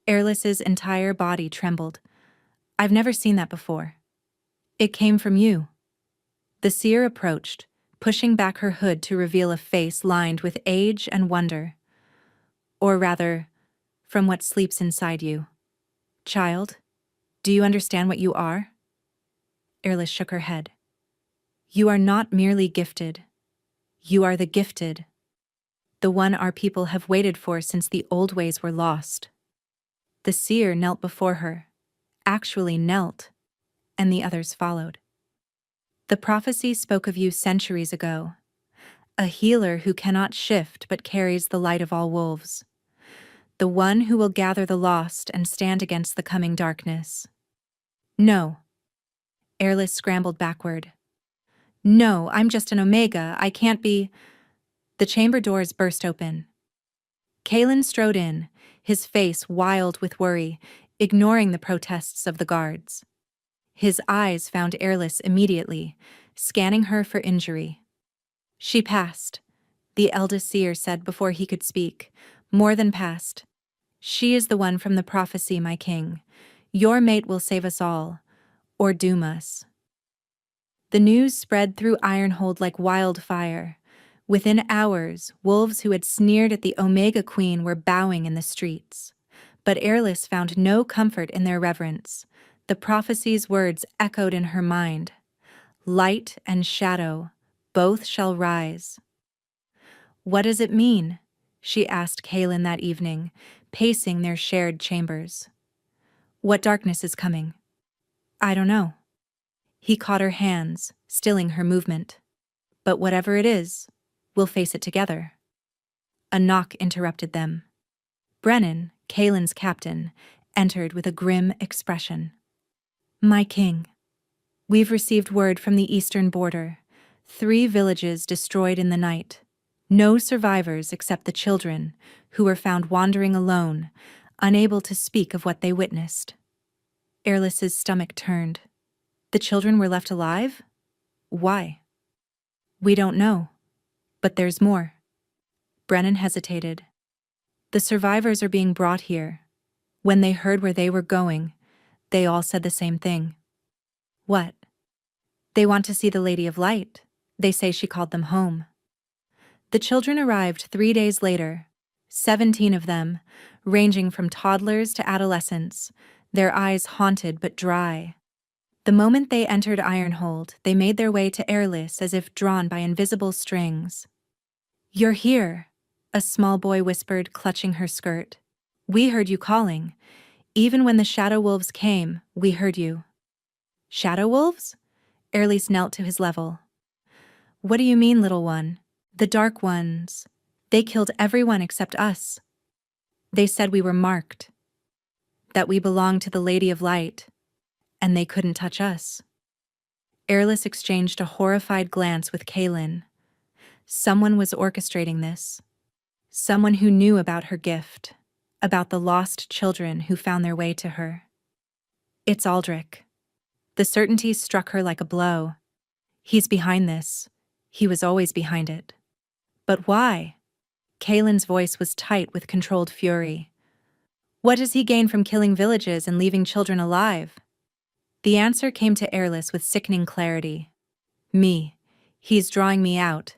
Airlis's entire body trembled. "I've never seen that before." "It came from you." The seer approached, pushing back her hood to reveal a face lined with age and wonder. "Or rather, from what sleeps inside you. Child, do you understand what you are?" Airlis shook her head. "You are not merely gifted. You are the gifted. The one our people have waited for since the old ways were lost." The seer knelt before her, actually knelt, and the others followed. "The prophecy spoke of you centuries ago, a healer who cannot shift but carries the light of all wolves, the one who will gather the lost and stand against the coming darkness." "No." Airlis scrambled backward. "No, I'm just an Omega, I can't be—" The chamber doors burst open. Kaelin strode in, his face wild with worry, ignoring the protests of the guards. His eyes found Airlis immediately, scanning her for injury. "She passed," the eldest seer said before he could speak. "More than passed. She is the one from the prophecy, my king. Your mate will save us all, or doom us." The news spread through Ironhold like wildfire. Within hours, wolves who had sneered at the Omega Queen were bowing in the streets. But Airlis found no comfort in their reverence. The prophecy's words echoed in her mind. "Light and shadow, both shall rise." "What does it mean?" she asked Kaelin that evening, pacing their shared chambers. "What darkness is coming?" "I don't know." He caught her hands, stilling her movement. "But whatever it is, we'll face it together." A knock interrupted them. Brennan, Kaelin's captain, entered with a grim expression. "My king, we've received word from the eastern border. 3 villages destroyed in the night. No survivors except the children, who were found wandering alone, unable to speak of what they witnessed." Airlis's stomach turned. "The children were left alive? Why?" "We don't know. But there's more." Brennan hesitated. "The survivors are being brought here. When they heard where they were going, They all said the same thing. What? They want to see the Lady of Light. They say she called them home. The children arrived 3 days later, 17 of them, ranging from toddlers to adolescents, their eyes haunted but dry. The moment they entered Ironhold, they made their way to Airless as if drawn by invisible strings. "You're here," a small boy whispered, clutching her skirt. "We heard you calling. Even when the Shadow Wolves came, we heard you." "Shadow Wolves?" Airless knelt to his level. "What do you mean, little one? The Dark Ones. They killed everyone except us. They said we were marked, that we belonged to the Lady of Light, and they couldn't touch us." Airless exchanged a horrified glance with Kaylin. Someone was orchestrating this. Someone who knew about her gift, about the lost children who found their way to her. It's Aldrich. The certainty struck her like a blow. He's behind this. He was always behind it. But why? Kaylin's voice was tight with controlled fury. What does he gain from killing villages and leaving children alive? The answer came to Airless with sickening clarity. Me. He's drawing me out.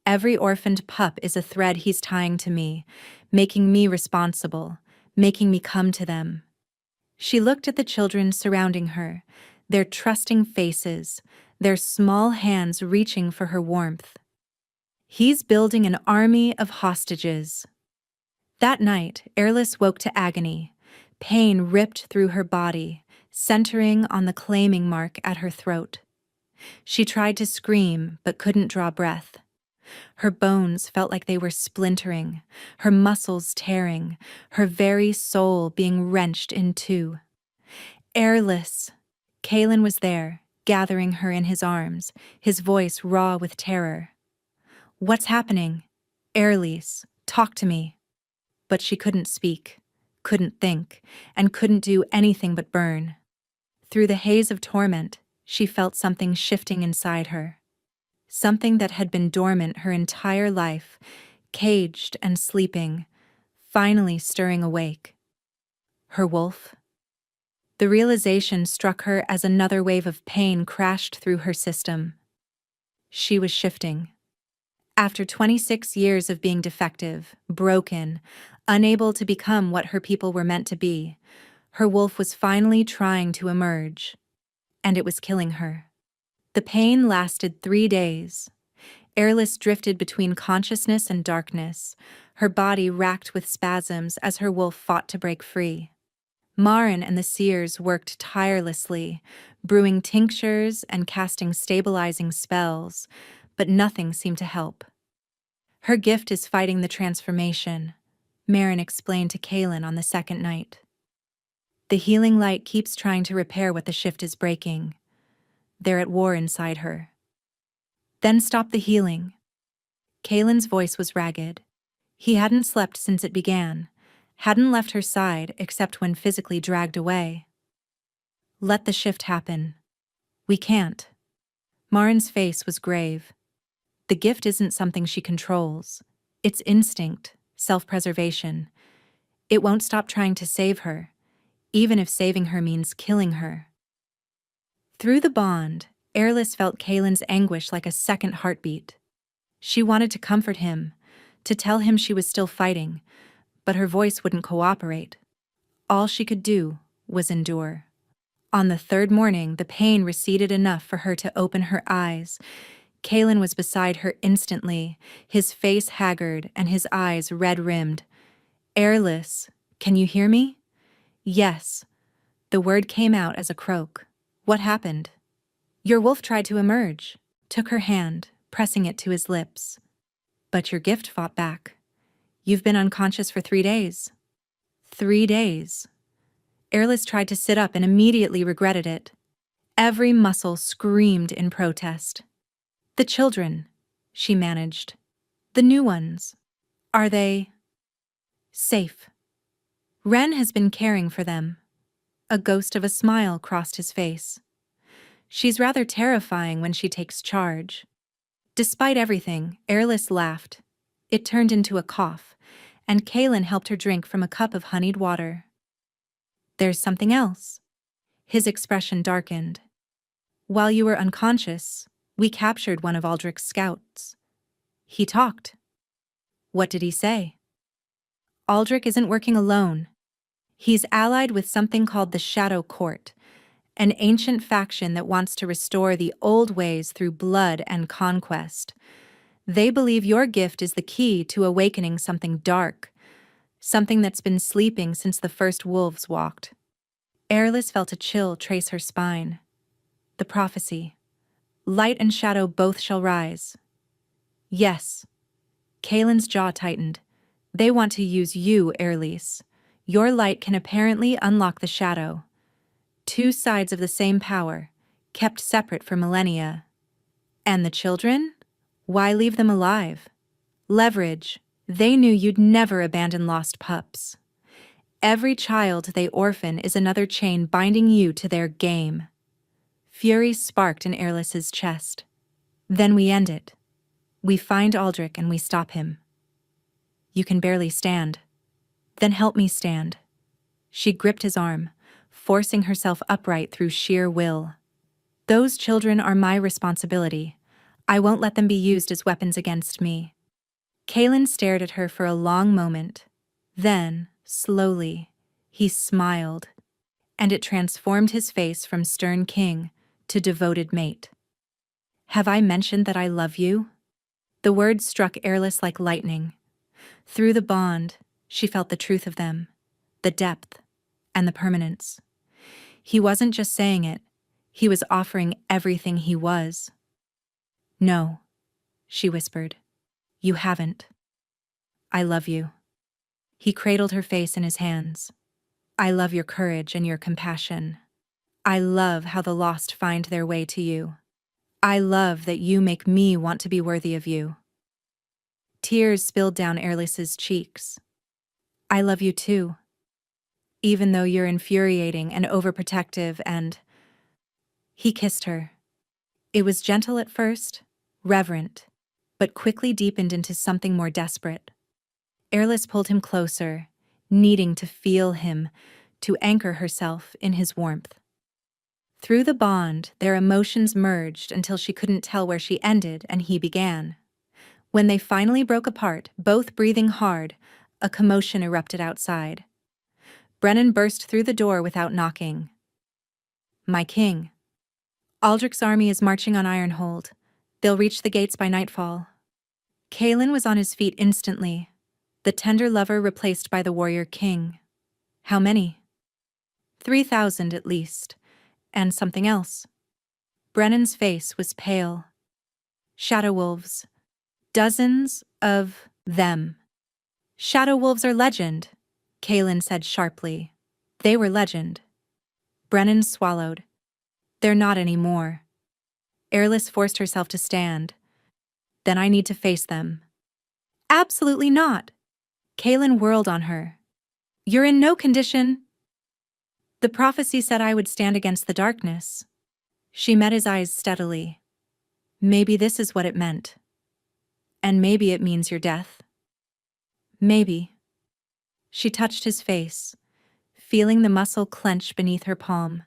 Every orphaned pup is a thread he's tying to me, making me responsible, making me come to them. She looked at the children surrounding her, their trusting faces, their small hands reaching for her warmth. He's building an army of hostages. That night, Airless woke to agony. Pain ripped through her body, centering on the claiming mark at her throat. She tried to scream, but couldn't draw breath. Her bones felt like they were splintering, her muscles tearing, her very soul being wrenched in two. Airless. Kaylin was there, gathering her in his arms, his voice raw with terror. "What's happening? Airless, talk to me." But she couldn't speak, couldn't think, and couldn't do anything but burn. Through the haze of torment, she felt something shifting inside her. Something that had been dormant her entire life, caged and sleeping, finally stirring awake. Her wolf? The realization struck her as another wave of pain crashed through her system. She was shifting. After 26 years of being defective, broken, unable to become what her people were meant to be, her wolf was finally trying to emerge, and it was killing her. The pain lasted 3 days. Airless drifted between consciousness and darkness, her body racked with spasms as her wolf fought to break free. Marin and the seers worked tirelessly, brewing tinctures and casting stabilizing spells, but nothing seemed to help. "Her gift is fighting the transformation," Marin explained to Kaylin on the second night. "The healing light keeps trying to repair what the shift is breaking. They're at war inside her." "Then stop the healing." Kaylin's voice was ragged. He hadn't slept since it began, hadn't left her side except when physically dragged away. "Let the shift happen." "We can't." Marin's face was grave. The gift isn't something she controls. It's instinct, self-preservation. It won't stop trying to save her, even if saving her means killing her. Through the bond, Airless felt Kaylin's anguish like a second heartbeat. She wanted to comfort him, to tell him she was still fighting, but her voice wouldn't cooperate. All she could do was endure. On the third morning, the pain receded enough for her to open her eyes. Kaylin was beside her instantly, his face haggard and his eyes red-rimmed. "Airless, can you hear me?" "Yes." The word came out as a croak. "What happened?" "Your wolf tried to emerge," took her hand, pressing it to his lips. "But your gift fought back. You've been unconscious for 3 days." 3 days. Airless tried to sit up and immediately regretted it. Every muscle screamed in protest. "The children," she managed. "The new ones. Are they safe?" "Ren has been caring for them." A ghost of a smile crossed his face. "She's rather terrifying when she takes charge." Despite everything, Airless laughed. It turned into a cough, and Kaylin helped her drink from a cup of honeyed water. "There's something else." His expression darkened. While you were unconscious, we captured one of Aldrich's scouts. He talked. What did he say? Aldrich isn't working alone. He's allied with something called the Shadow Court, an ancient faction that wants to restore the old ways through blood and conquest. They believe your gift is the key to awakening something dark, something that's been sleeping since the first wolves walked. Airless felt a chill trace her spine. The prophecy. Light and shadow both shall rise. Yes. Kaelin's jaw tightened. They want to use you, Airlise. Your light can apparently unlock the shadow. Two sides of the same power, kept separate for millennia. And the children? Why leave them alive? Leverage. They knew you'd never abandon lost pups. Every child they orphan is another chain binding you to their game. Fury sparked in Airless's chest. Then we end it. We find Aldrich and we stop him. You can barely stand. Then help me stand. She gripped his arm, forcing herself upright through sheer will. Those children are my responsibility. I won't let them be used as weapons against me. Kaelin stared at her for a long moment. Then, slowly, he smiled, and it transformed his face from stern king to devoted mate. Have I mentioned that I love you? The words struck Airless like lightning. Through the bond, she felt the truth of them, the depth, and the permanence. He wasn't just saying it, he was offering everything he was. No, she whispered. You haven't. I love you. He cradled her face in his hands. I love your courage and your compassion. I love how the lost find their way to you. I love that you make me want to be worthy of you. Tears spilled down Airless's cheeks. I love you too. Even though you're infuriating and overprotective and... He kissed her. It was gentle at first, reverent, but quickly deepened into something more desperate. Airless pulled him closer, needing to feel him, to anchor herself in his warmth. Through the bond, their emotions merged until she couldn't tell where she ended and he began. When they finally broke apart, both breathing hard, a commotion erupted outside. Brennan burst through the door without knocking. My king. Aldrich's army is marching on Ironhold. They'll reach the gates by nightfall. Kaelin was on his feet instantly, the tender lover replaced by the warrior king. How many? 3,000 at least. And something else. Brennan's face was pale. Shadow wolves. Dozens of them. Shadow wolves are legend, Kaelin said sharply. They were legend. Brennan swallowed. They're not anymore. Airless forced herself to stand. Then I need to face them. Absolutely not. Kaelin whirled on her. You're in no condition. The prophecy said I would stand against the darkness. She met his eyes steadily. Maybe this is what it meant. And maybe it means your death. Maybe. She touched his face, feeling the muscle clench beneath her palm.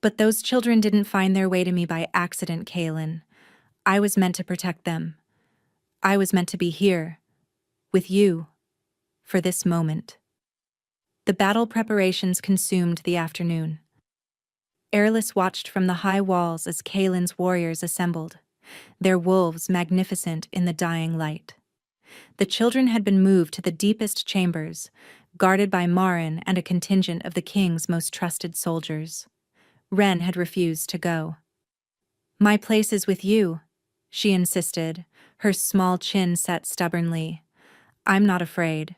But those children didn't find their way to me by accident, Kaelin. I was meant to protect them. I was meant to be here, with you, for this moment. The battle preparations consumed the afternoon. Airless watched from the high walls as Kaelin's warriors assembled, their wolves magnificent in the dying light. The children had been moved to the deepest chambers, guarded by Marin and a contingent of the king's most trusted soldiers. Ren had refused to go. My place is with you, she insisted, her small chin set stubbornly. I'm not afraid.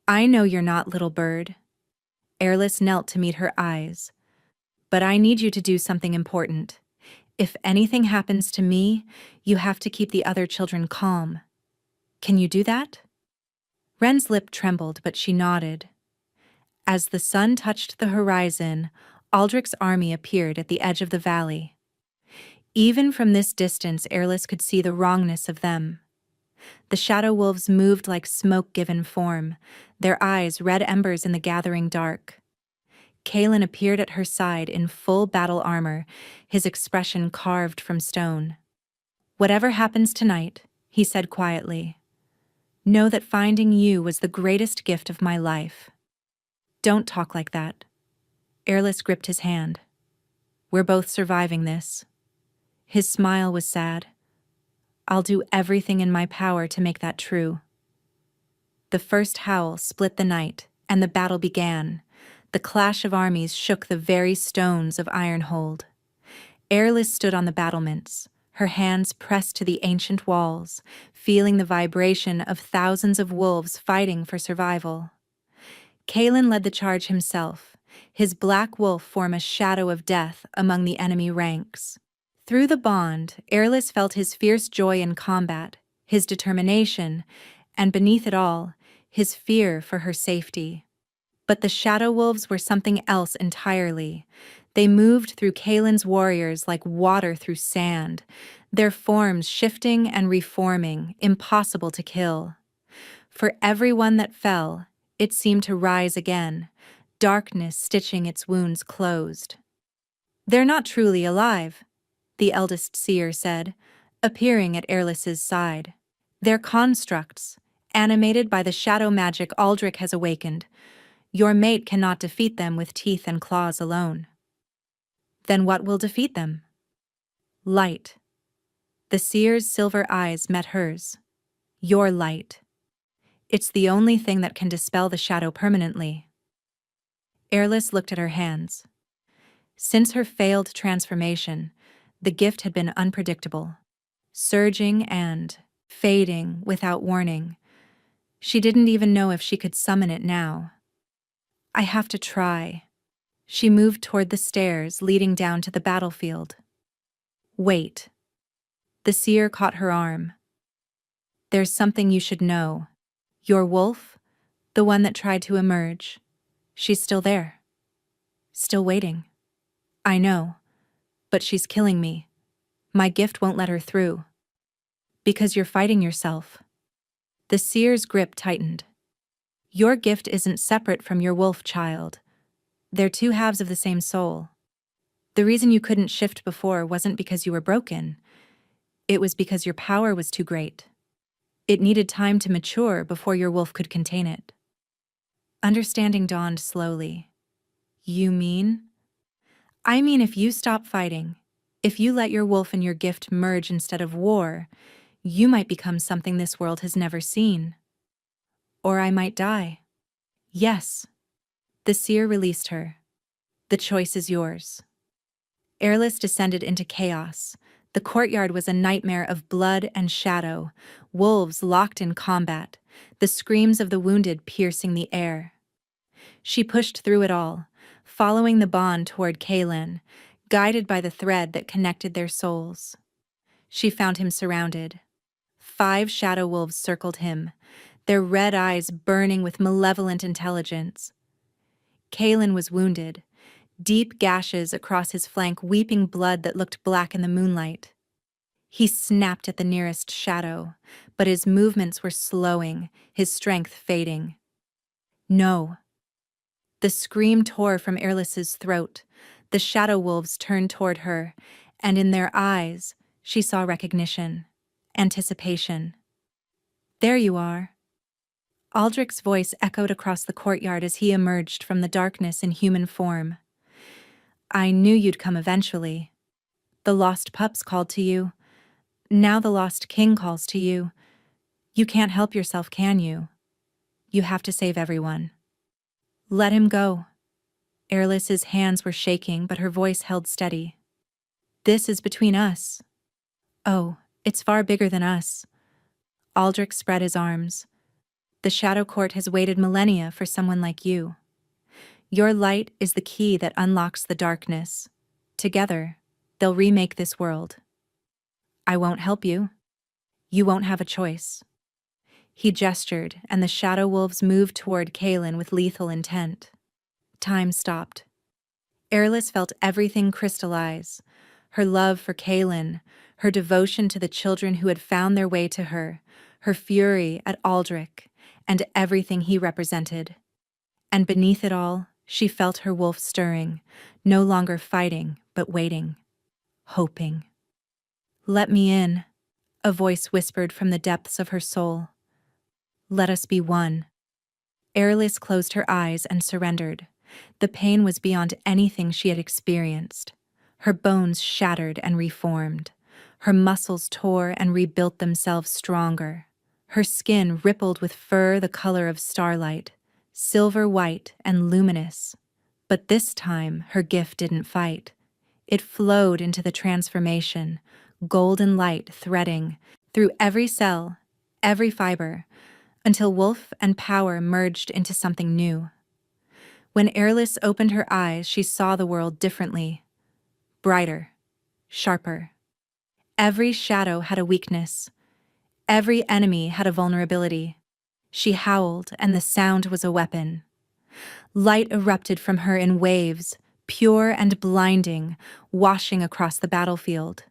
I know you're not, little bird. Airless knelt to meet her eyes. But I need you to do something important. If anything happens to me, you have to keep the other children calm. Can you do that? Ren's lip trembled, but she nodded. As the sun touched the horizon, Aldrich's army appeared at the edge of the valley. Even from this distance, Airless could see the wrongness of them. The shadow wolves moved like smoke given form, their eyes red embers in the gathering dark. Kalen appeared at her side in full battle armor, his expression carved from stone. "Whatever happens tonight," he said quietly, "know that finding you was the greatest gift of my life." "Don't talk like that." Airless gripped his hand. "We're both surviving this." His smile was sad. "I'll do everything in my power to make that true." The first howl split the night, and the battle began. The clash of armies shook the very stones of Ironhold. Airless stood on the battlements, her hands pressed to the ancient walls, feeling the vibration of thousands of wolves fighting for survival. Kalen led the charge himself, his black wolf form a shadow of death among the enemy ranks. Through the bond, Airless felt his fierce joy in combat, his determination, and beneath it all, his fear for her safety. But the Shadow Wolves were something else entirely. They moved through Kalen's warriors like water through sand, their forms shifting and reforming, impossible to kill. For every one that fell, it seemed to rise again, darkness stitching its wounds closed. "They're not truly alive," the eldest seer said, appearing at Airless's side. "They're constructs, animated by the shadow magic Aldrich has awakened. Your mate cannot defeat them with teeth and claws alone." "Then what will defeat them?" "Light." The seer's silver eyes met hers. "Your light. It's the only thing that can dispel the shadow permanently." Airless looked at her hands. Since her failed transformation, the gift had been unpredictable, surging and fading without warning. She didn't even know if she could summon it now. "I have to try." She moved toward the stairs leading down to the battlefield. "Wait." The seer caught her arm. "There's something you should know. Your wolf, the one that tried to emerge, she's still there. Still waiting." "I know, but she's killing me. My gift won't let her through." "Because you're fighting yourself." The seer's grip tightened. "Your gift isn't separate from your wolf, child. They're two halves of the same soul. The reason you couldn't shift before wasn't because you were broken. It was because your power was too great. It needed time to mature before your wolf could contain it." Understanding dawned slowly. "You mean?" "I mean, if you stop fighting, if you let your wolf and your gift merge instead of war, you might become something this world has never seen. Or I might die." "Yes." The seer released her. "The choice is yours." Airless descended into chaos. The courtyard was a nightmare of blood and shadow, wolves locked in combat, the screams of the wounded piercing the air. She pushed through it all, following the bond toward Kalen, guided by the thread that connected their souls. She found him surrounded. 5 shadow wolves circled him, their red eyes burning with malevolent intelligence. Kalen was wounded, deep gashes across his flank weeping blood that looked black in the moonlight. He snapped at the nearest shadow, but his movements were slowing, his strength fading. "No." The scream tore from Airless's throat. The shadow wolves turned toward her, and in their eyes, she saw recognition, anticipation. "There you are." Aldrich's voice echoed across the courtyard as he emerged from the darkness in human form. "I knew you'd come eventually. The lost pups called to you. Now the lost king calls to you. You can't help yourself, can you? You have to save everyone." "Let him go." Airless's hands were shaking, but her voice held steady. "This is between us." "Oh, it's far bigger than us." Aldrich spread his arms. "The Shadow Court has waited millennia for someone like you. Your light is the key that unlocks the darkness. Together, they'll remake this world. I won't help you. You won't have a choice." He gestured, and the shadow wolves moved toward Kalen with lethal intent. Time stopped. Airless felt everything crystallize. Her love for Kalen, her devotion to the children who had found their way to her, her fury at Aldrich, and everything he represented. And beneath it all, She felt her wolf stirring, no longer fighting, but waiting, hoping. "Let me in," a voice whispered from the depths of her soul. "Let us be one." Airless closed her eyes and surrendered. The pain was beyond anything she had experienced. Her bones shattered and reformed. Her muscles tore and rebuilt themselves stronger. Her skin rippled with fur the color of starlight, silver white and luminous. But this time, her gift didn't fight. It flowed into the transformation, golden light threading through every cell, every fiber, until wolf and power merged into something new. When Airless opened her eyes, she saw the world differently, brighter, sharper. Every shadow had a weakness. Every enemy had a vulnerability. She howled, and the sound was a weapon. Light erupted from her in waves, pure and blinding, washing across the battlefield.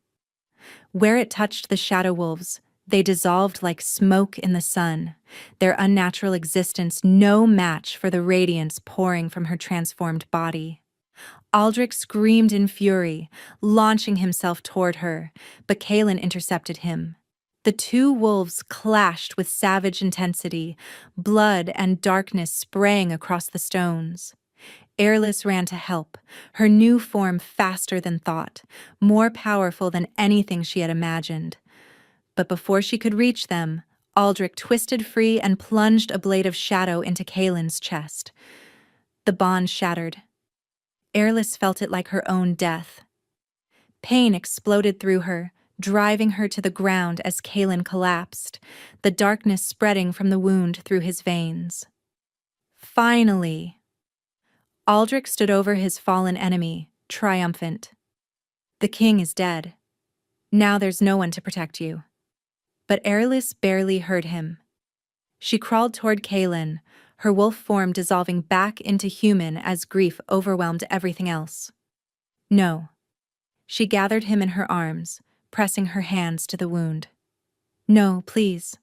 Where it touched the shadow wolves, they dissolved like smoke in the sun, their unnatural existence no match for the radiance pouring from her transformed body. Aldrich screamed in fury, launching himself toward her, but Kaelin intercepted him. The two wolves clashed with savage intensity, blood and darkness spraying across the stones. Airless ran to help, her new form faster than thought, more powerful than anything she had imagined. But before she could reach them, Aldrich twisted free and plunged a blade of shadow into Kaelin's chest. The bond shattered. Airless felt it like her own death. Pain exploded through her, driving her to the ground as Kaelin collapsed, the darkness spreading from the wound through his veins. Finally! Aldrich stood over his fallen enemy, triumphant. "The king is dead. Now there's no one to protect you." But Airless barely heard him. She crawled toward Kaelin, her wolf form dissolving back into human as grief overwhelmed everything else. "No." She gathered him in her arms, pressing her hands to the wound. "No, please.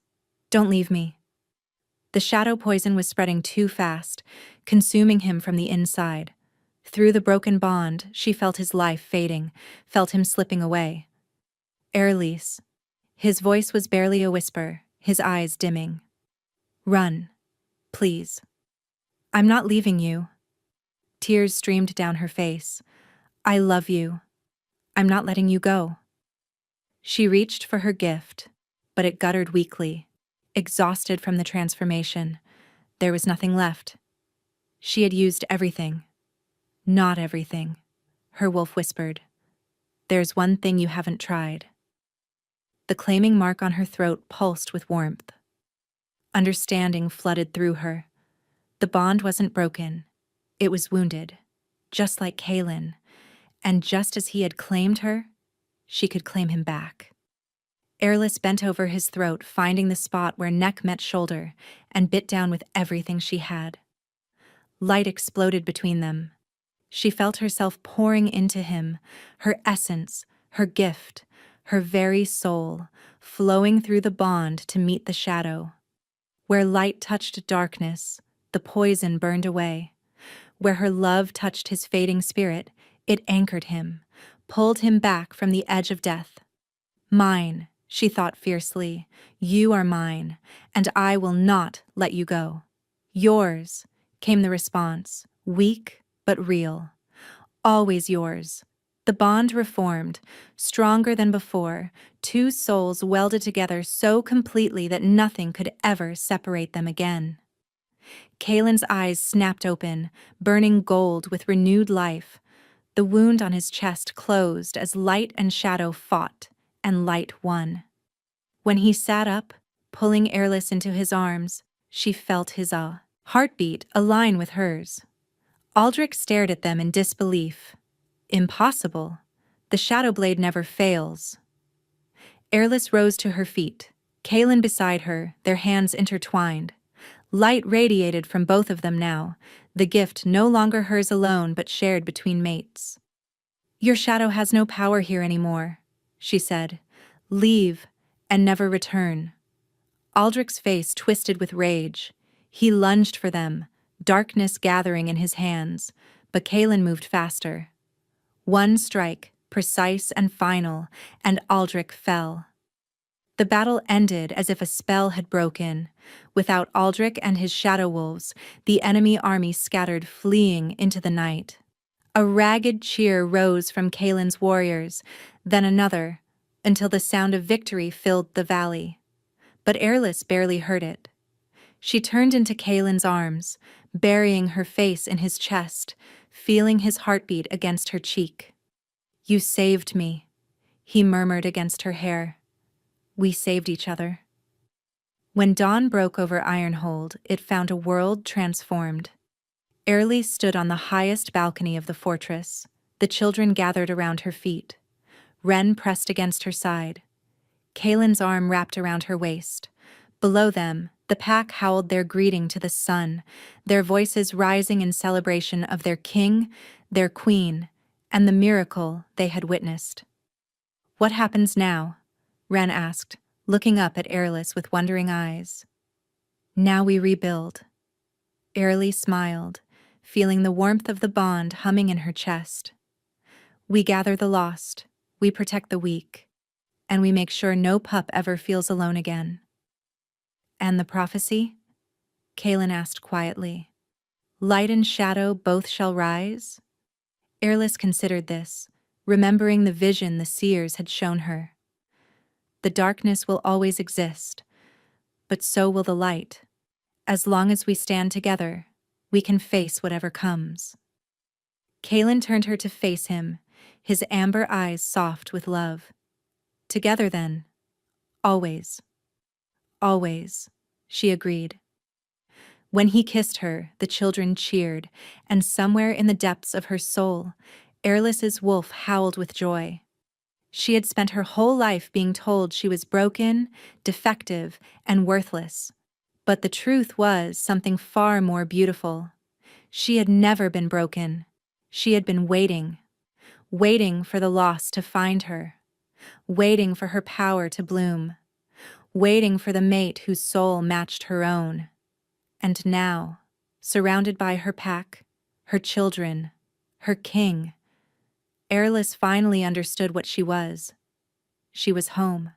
Don't leave me." The shadow poison was spreading too fast, consuming him from the inside. Through the broken bond, she felt his life fading, felt him slipping away. "Airless." His voice was barely a whisper, his eyes dimming. "Run. Please. I'm not leaving you." Tears streamed down her face. "I love you. I'm not letting you go." She reached for her gift, but it guttered weakly, exhausted from the transformation. There was nothing left. She had used everything. "Not everything," her wolf whispered. "There's one thing you haven't tried." The claiming mark on her throat pulsed with warmth. Understanding flooded through her. The bond wasn't broken. It was wounded, just like Kaelin, and just as he had claimed her, she could claim him back. Airless bent over his throat, finding the spot where neck met shoulder, and bit down with everything she had. Light exploded between them. She felt herself pouring into him, her essence, her gift, her very soul, flowing through the bond to meet the shadow. Where light touched darkness, the poison burned away. Where her love touched his fading spirit, it anchored him, pulled him back from the edge of death. "Mine," she thought fiercely, "you are mine, and I will not let you go." "Yours," came the response, weak but real. "Always yours." The bond reformed, stronger than before, two souls welded together so completely that nothing could ever separate them again. Kaelin's eyes snapped open, burning gold with renewed life. The wound on his chest closed as light and shadow fought, and light won. When he sat up, pulling Airless into his arms, she felt his heartbeat align with hers. Aldrich stared at them in disbelief. Impossible. The shadow blade never fails. Airless rose to her feet, Kaelin beside her, their hands intertwined. Light radiated from both of them now, the gift no longer hers alone but shared between mates. "Your shadow has no power here anymore," she said. "Leave, and never return." Aldrich's face twisted with rage. He lunged for them, darkness gathering in his hands, but Kaelin moved faster. One strike, precise and final, and Aldrich fell. The battle ended as if a spell had broken. Without Aldrich and his shadow wolves, the enemy army scattered, fleeing into the night. A ragged cheer rose from Kaelin's warriors, then another, until the sound of victory filled the valley. But Airlis barely heard it. She turned into Kaelin's arms, burying her face in his chest, feeling his heartbeat against her cheek. "You saved me," he murmured against her hair. "We saved each other." When dawn broke over Ironhold, it found a world transformed. Airlis stood on the highest balcony of the fortress. The children gathered around her feet. Ren pressed against her side. Kaelin's arm wrapped around her waist. Below them, the pack howled their greeting to the sun, their voices rising in celebration of their king, their queen, and the miracle they had witnessed. "What happens now?" Ren asked, looking up at Airlis with wondering eyes. "Now we rebuild." Airlis smiled, feeling the warmth of the bond humming in her chest. "We gather the lost, we protect the weak, and we make sure no pup ever feels alone again." "And the prophecy?" Kaelin asked quietly. "Light and shadow both shall rise?" Airlis considered this, remembering the vision the seers had shown her. "The darkness will always exist, but so will the light. As long as we stand together, we can face whatever comes." Kaelin turned her to face him, his amber eyes soft with love. "Together then. Always." "Always," she agreed. When he kissed her, the children cheered, and somewhere in the depths of her soul, Airlis's wolf howled with joy. She had spent her whole life being told she was broken, defective, and worthless. But the truth was something far more beautiful. She had never been broken. She had been waiting. Waiting for the lost to find her. Waiting for her power to bloom. Waiting for the mate whose soul matched her own. And now, surrounded by her pack, her children, her king, Airlis finally understood what she was. She was home.